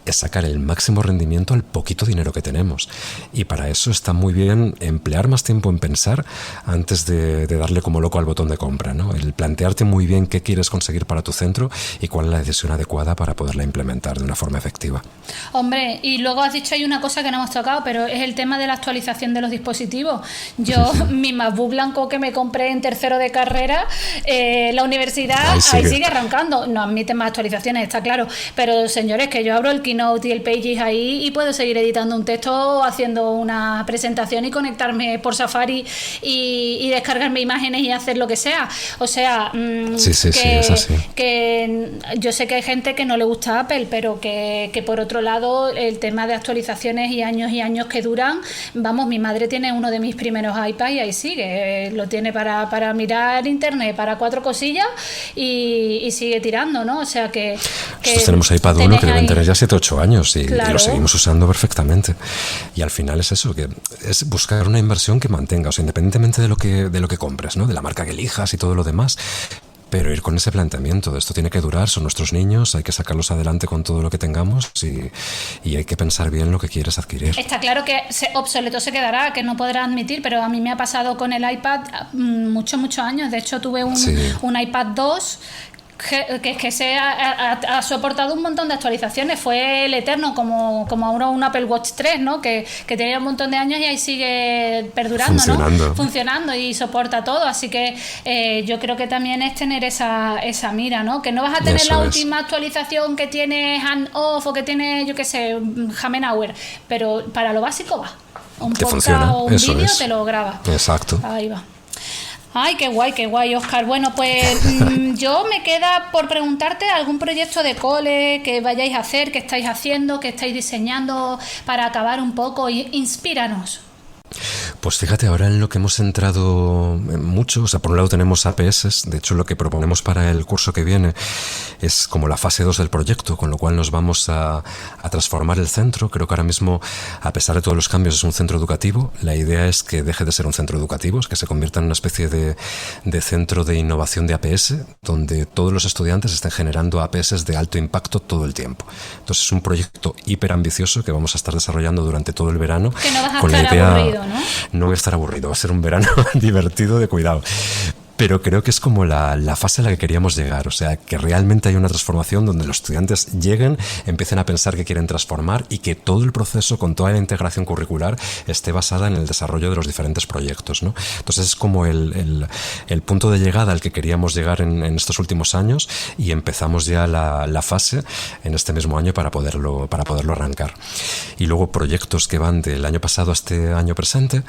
es sacar el máximo rendimiento al poquito dinero que tenemos. Y para eso está muy bien emplear más tiempo en pensar antes de darle como loco al botón de compra, ¿no? El plantearte muy bien qué quieres conseguir para tu centro y cuál es la decisión adecuada para poderla implementar de una forma efectiva. Hombre, y luego has dicho hay una cosa que no hemos tocado, pero es el tema de la actualización de los dispositivos. Yo, mi MacBook blanco que me compré en tercero de carrera, la universidad ahí sigue arrancando. No admite más actualizaciones, está claro, pero señores, que yo abro el Keynote y el Pages ahí y puedo seguir editando un texto, haciendo una presentación y conectarme por Safari y descargarme imágenes y hacer lo que sea. O sea, es así. Que yo sé que hay gente que no le gusta Apple, pero que por otro lado el tema de actualizaciones y años que duran, vamos, mi madre tiene uno de mis primeros iPads y ahí sigue, lo tiene para mirar internet, para 4 cosillas y sigue tirando, ¿no? O sea que nosotros tenemos iPad 1 que deben tener ya 7-8 años y claro, lo seguimos usando perfectamente. Y al final es eso, que es buscar una inversión que mantenga, o sea, independientemente de lo que compres, ¿no? De la marca que elijas y todo lo demás. Pero ir con ese planteamiento de esto tiene que durar, son nuestros niños, hay que sacarlos adelante con todo lo que tengamos y hay que pensar bien lo que quieres adquirir. Está claro que obsoleto se quedará, que no podrá admitir, pero a mí me ha pasado con el iPad muchos años. De hecho, tuve un iPad 2 que se ha soportado un montón de actualizaciones. Fue el eterno, como ahora un Apple Watch 3, ¿no? Que tenía un montón de años y ahí sigue perdurando, funcionando y soporta todo. Así que yo creo que también es tener esa mira, ¿no? Que no vas a tener la última actualización que tiene hand-off o que tiene, yo qué sé, Hamenauer, pero para lo básico va. Un podcast o un vídeo te lo graba. Exacto. Ahí va. Ay, qué guay, Óscar. Bueno, pues yo me queda por preguntarte algún proyecto de cole que vayáis a hacer, que estáis haciendo, que estáis diseñando para acabar un poco. Inspíranos. Pues fíjate, ahora en lo que hemos entrado mucho, o sea, por un lado tenemos APS, de hecho lo que proponemos para el curso que viene es como la fase 2 del proyecto, con lo cual nos vamos a transformar el centro. Creo que ahora mismo, a pesar de todos los cambios, es un centro educativo. La idea es que deje de ser un centro educativo, es que se convierta en una especie de centro de innovación de APS, donde todos los estudiantes estén generando APS de alto impacto todo el tiempo. Entonces es un proyecto hiper ambicioso que vamos a estar desarrollando durante todo el verano. Que no vas a con estar la idea, aburrido, ¿no? No voy a estar aburrido, va a ser un verano divertido de cuidado. pero creo que es como la fase a la que queríamos llegar, o sea, que realmente hay una transformación donde los estudiantes lleguen, empiecen a pensar que quieren transformar y que todo el proceso con toda la integración curricular esté basada en el desarrollo de los diferentes proyectos, ¿no? Entonces es como el punto de llegada al que queríamos llegar en estos últimos años, y empezamos ya la fase en este mismo año para poderlo arrancar. Y luego proyectos que van del año pasado a este año presente,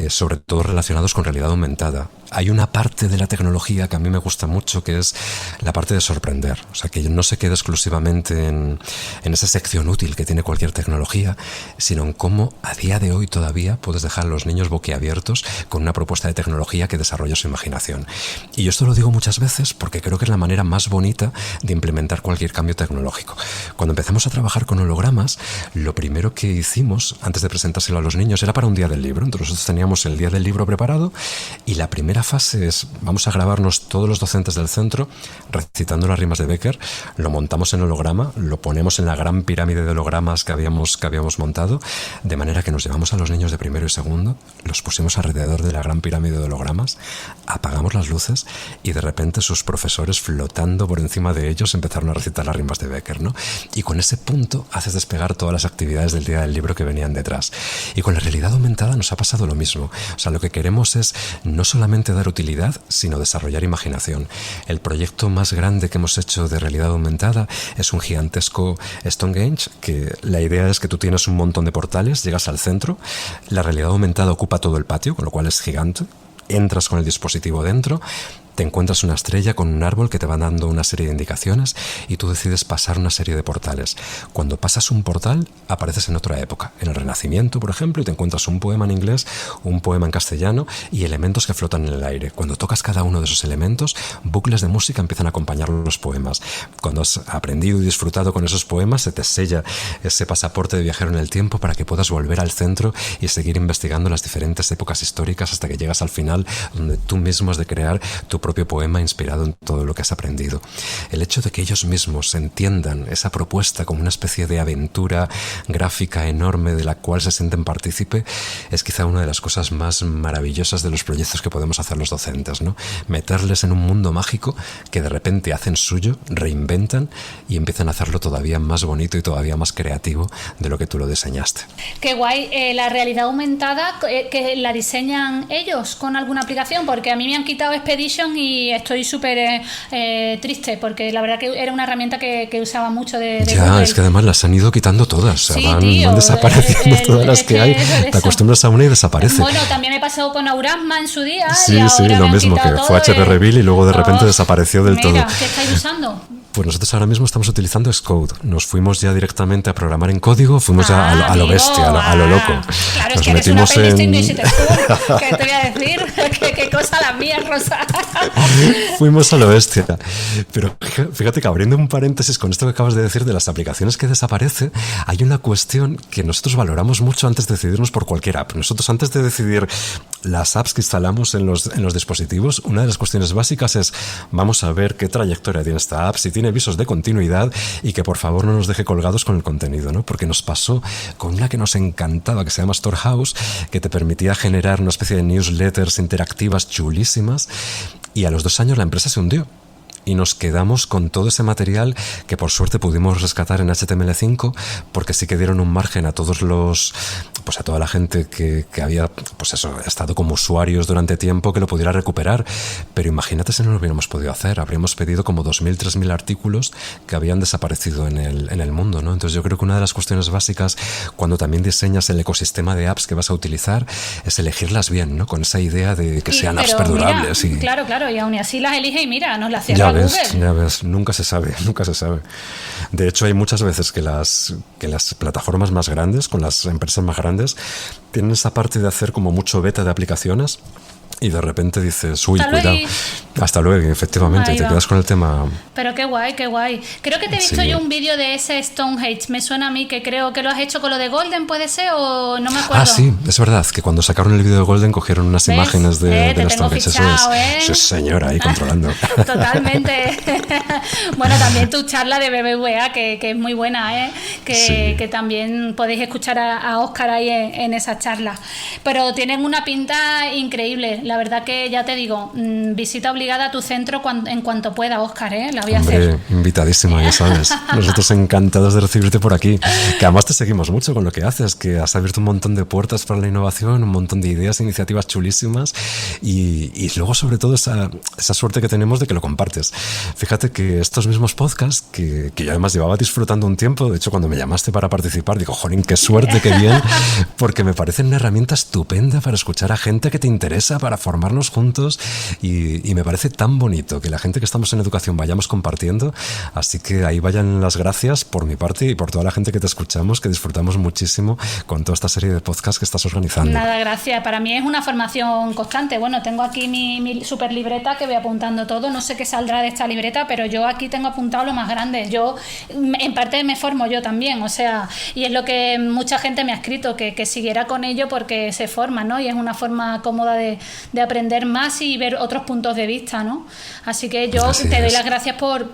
sobre todo relacionados con realidad aumentada. Hay una parte de la tecnología que a mí me gusta mucho, que es la parte de sorprender. O sea, que no se quede exclusivamente en esa sección útil que tiene cualquier tecnología, sino en cómo a día de hoy todavía puedes dejar a los niños boquiabiertos con una propuesta de tecnología que desarrolla su imaginación. Y yo esto lo digo muchas veces porque creo que es la manera más bonita de implementar cualquier cambio tecnológico. Cuando empezamos a trabajar con hologramas, lo primero que hicimos antes de presentárselo a los niños era para un día del libro. Entonces nosotros teníamos el día del libro preparado, y la primera fase es: vamos a grabarnos todos los docentes del centro recitando las rimas de Becker, lo montamos en holograma, lo ponemos en la gran pirámide de hologramas que habíamos montado, de manera que nos llevamos a los niños de primero y segundo, los pusimos alrededor de la gran pirámide de hologramas, apagamos las luces y de repente sus profesores, flotando por encima de ellos, empezaron a recitar las rimas de Becker, ¿no? Y con ese punto haces despegar todas las actividades del día del libro que venían detrás. Y con la realidad aumentada nos ha pasado lo mismo. O sea, lo que queremos es no solamente dar utilidad, sino desarrollar imaginación. El proyecto más grande que hemos hecho de realidad aumentada es un gigantesco Stonehenge, que la idea es que tú tienes un montón de portales, llegas al centro, la realidad aumentada ocupa todo el patio, con lo cual es gigante, entras con el dispositivo dentro, te encuentras una estrella con un árbol que te va dando una serie de indicaciones y tú decides pasar una serie de portales. Cuando pasas un portal, apareces en otra época, en el Renacimiento, por ejemplo, y te encuentras un poema en inglés, un poema en castellano y elementos que flotan en el aire. Cuando tocas cada uno de esos elementos, bucles de música empiezan a acompañar los poemas. Cuando has aprendido y disfrutado con esos poemas, se te sella ese pasaporte de viajero en el tiempo para que puedas volver al centro y seguir investigando las diferentes épocas históricas hasta que llegas al final, donde tú mismo has de crear tu propio poema inspirado en todo lo que has aprendido. El hecho de que ellos mismos entiendan esa propuesta como una especie de aventura gráfica enorme de la cual se sienten partícipe es quizá una de las cosas más maravillosas de los proyectos que podemos hacer los docentes, ¿no? Meterles en un mundo mágico que de repente hacen suyo, reinventan y empiezan a hacerlo todavía más bonito y todavía más creativo de lo que tú lo diseñaste. Qué guay. La realidad aumentada, que la diseñan ellos con alguna aplicación, porque a mí me han quitado Expedition y estoy súper triste, porque la verdad que era una herramienta que usaba mucho de ya, Google. Es que además las han ido quitando todas, sí, van tío, desapareciendo todas las que hay, te acostumbras a una y desaparece. Bueno, también me pasó con Aurasma en su día. Sí, y ahora sí, lo mismo, que fue HP Reveal y luego de repente desapareció del todo. ¿Qué estáis usando? Pues nosotros ahora mismo estamos utilizando Xcode. Nos fuimos ya directamente a programar en código, fuimos ya a lo bestia, a lo loco. Claro, nos es que metimos eres una apéndice ¿qué te voy a decir? ¿Qué cosa la mía, Rosa? Fuimos a lo bestia. Pero fíjate que abriendo un paréntesis con esto que acabas de decir de las aplicaciones que desaparecen, hay una cuestión que nosotros valoramos mucho antes de decidirnos por cualquier app. Nosotros antes de decidir las apps que instalamos en los dispositivos, una de las cuestiones básicas es: vamos a ver qué trayectoria tiene esta app, si tiene avisos de continuidad y que por favor no nos deje colgados con el contenido, ¿no? Porque nos pasó con una que nos encantaba, que se llama Storehouse, que te permitía generar una especie de newsletters interactivas chulísimas, y a los 2 años la empresa se hundió. Y nos quedamos con todo ese material que por suerte pudimos rescatar en HTML5, porque sí que dieron un margen a todos a toda la gente que había estado como usuarios durante tiempo, que lo pudiera recuperar. Pero imagínate si no lo hubiéramos podido hacer, habríamos pedido como 2.000, 3.000 artículos que habían desaparecido en el mundo, ¿no? Entonces yo creo que una de las cuestiones básicas cuando también diseñas el ecosistema de apps que vas a utilizar es elegirlas bien, ¿no? Con esa idea de que sean apps perdurables. Claro, y aún así las elige y mira, nos las cierra Google. Ya ves, nunca se sabe. De hecho, hay muchas veces que las plataformas más grandes, con las empresas más grandes, tienen esa parte de hacer como mucho beta de aplicaciones. Y de repente dices, uy, cuidado. Hasta luego, efectivamente, y te quedas con el tema. Pero qué guay. Creo que te he visto yo un vídeo de ese Stonehenge. Me suena a mí que creo que lo has hecho con lo de Golden, ¿puede ser? O no me acuerdo. Ah, sí, es verdad, que cuando sacaron el vídeo de Golden cogieron unas imágenes de Stonehenge. Fichado, Eso es, señora, ahí controlando. Totalmente. Bueno, también tu charla de BBVA, que es muy buena, que también podéis escuchar a Óscar ahí en esa charla. Pero tienen una pinta increíble. grande. La verdad que ya te digo, visita obligada a tu centro en cuanto pueda, Óscar, la voy a Hombre, hacer. Invitadísima, ya sabes. Nosotros encantados de recibirte por aquí. Que además te seguimos mucho con lo que haces, que has abierto un montón de puertas para la innovación, un montón de ideas, iniciativas chulísimas y luego sobre todo esa suerte que tenemos de que lo compartes. Fíjate que estos mismos podcasts, que yo además llevaba disfrutando un tiempo, de hecho cuando me llamaste para participar, digo, jolín, qué suerte, qué bien, porque me parecen una herramienta estupenda para escuchar a gente que te interesa, para formarnos juntos y me parece tan bonito que la gente que estamos en educación vayamos compartiendo, así que ahí vayan las gracias por mi parte y por toda la gente que te escuchamos, que disfrutamos muchísimo con toda esta serie de podcasts que estás organizando. Nada, gracias. Para mí es una formación constante. Bueno, tengo aquí mi super libreta que voy apuntando todo. No sé qué saldrá de esta libreta, pero yo aquí tengo apuntado lo más grande. Yo, en parte, me formo yo también. O sea, y es lo que mucha gente me ha escrito, que siguiera con ello porque se forma, ¿no? Y es una forma cómoda de aprender más y ver otros puntos de vista, ¿no? Así que yo te doy las gracias por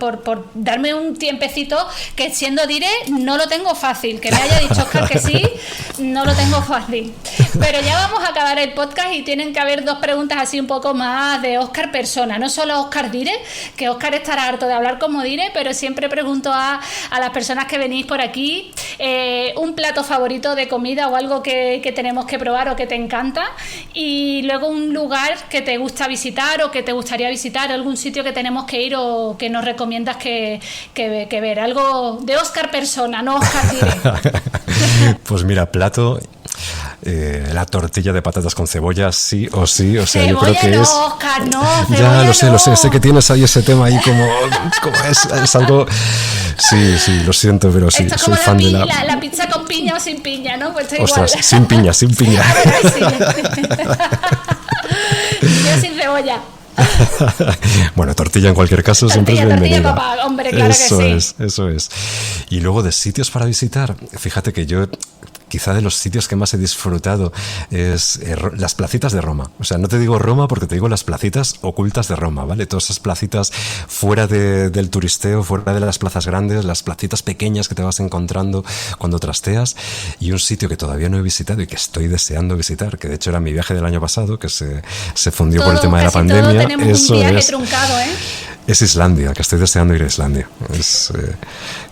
darme un tiempecito que, siendo dire, no lo tengo fácil. Que me haya dicho Óscar que sí, no lo tengo fácil. Pero ya vamos a acabar el podcast y tienen que haber dos preguntas así un poco más de Óscar persona, no solo Óscar dire, que Óscar estará harto de hablar como dire, pero siempre pregunto a las personas que venís por aquí un plato favorito de comida o algo que tenemos que probar o que te encanta, y luego un lugar que te gusta visitar o que te gustaría visitar, algún sitio que tenemos que ir o que nos recomiendas que ver, algo de Óscar persona, no Óscar dire. Pues mira, plato, la tortilla de patatas con cebolla, sí o sí, o sea, cebolla, yo creo que no, es... Óscar, no, ya lo no. sé que tienes ahí ese tema ahí como es algo... Sí, lo siento, pero sí, esto soy como fan de la pizza con piña o sin piña, ¿no? Pues ostras, igual. sin piña. Yo sin cebolla. Bueno, tortilla en cualquier caso siempre es bienvenida. Tortilla, papá, hombre, claro eso que sí. Eso es. Y luego de sitios para visitar, fíjate que yo... Quizá de los sitios que más he disfrutado es las placitas de Roma. O sea, no te digo Roma porque te digo las placitas ocultas de Roma, ¿vale? Todas esas placitas fuera del turisteo, fuera de las plazas grandes, las placitas pequeñas que te vas encontrando cuando trasteas. Y un sitio que todavía no he visitado y que estoy deseando visitar, que de hecho era mi viaje del año pasado, que se fundió por el tema de la pandemia. Todos tenemos eso un viaje es truncado, ¿eh? Es Islandia, que estoy deseando ir a Islandia. Es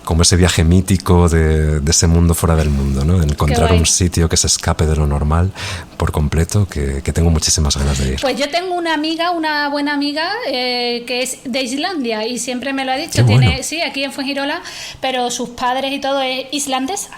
como ese viaje mítico de ese mundo fuera del mundo, ¿no? De encontrar un sitio que se escape de lo normal por completo, que tengo muchísimas ganas de ir. Pues yo tengo una amiga, una buena amiga, que es de Islandia y siempre me lo ha dicho. Sí, aquí en Fuengirola, pero sus padres y todo es islandesa.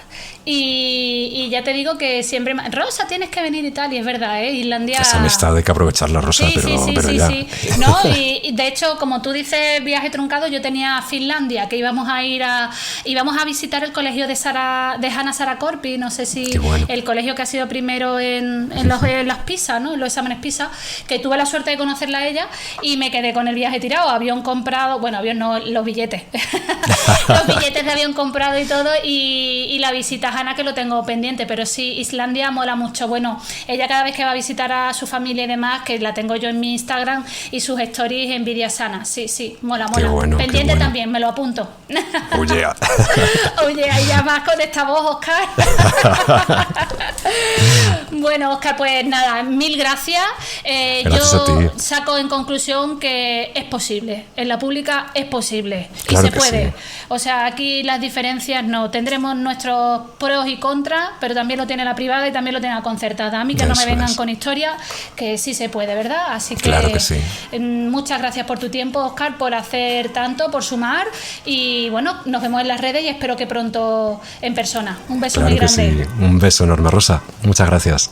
Y ya te digo que siempre... Rosa, tienes que venir y tal, y es verdad, Islandia... Esa amistad hay que aprovecharla, Rosa, pero ya. Sí. No, y de hecho, como tú dices, viaje truncado, yo tenía Finlandia, que íbamos a visitar el colegio de Hanna Sarakorpi, no sé si el colegio que ha sido primero en las PISA, ¿no? En los exámenes PISA, que tuve la suerte de conocerla a ella y me quedé con el viaje tirado. Avión comprado, bueno, avión no, los billetes. Los billetes de avión comprado y todo, y la visita a Hanna, que lo tengo pendiente, pero sí, Islandia mola mucho. Bueno, ella cada vez que va a visitar a su familia y demás, que la tengo yo en mi Instagram y sus stories, envidia sana. Sí, mola. Pendiente también, me lo apunto. Oye, y ya más con esta voz, Óscar. Bueno, Óscar, pues nada, mil gracias. Gracias yo a ti. saco en conclusión que es posible. En la pública es posible. Claro y se puede. Sí. O sea, aquí las diferencias no. Tendremos nuestros pros y contras, pero también lo tiene la privada y también lo tiene la concertada. A mí que no me vengan con historias, que sí se puede, ¿verdad? Así que, claro que sí. Muchas gracias por tu tiempo, Óscar, por hacer tanto, por sumar, y bueno, nos vemos en las redes y espero que pronto en persona. Un beso muy grande. Sí. Un beso enorme, Rosa. Muchas gracias.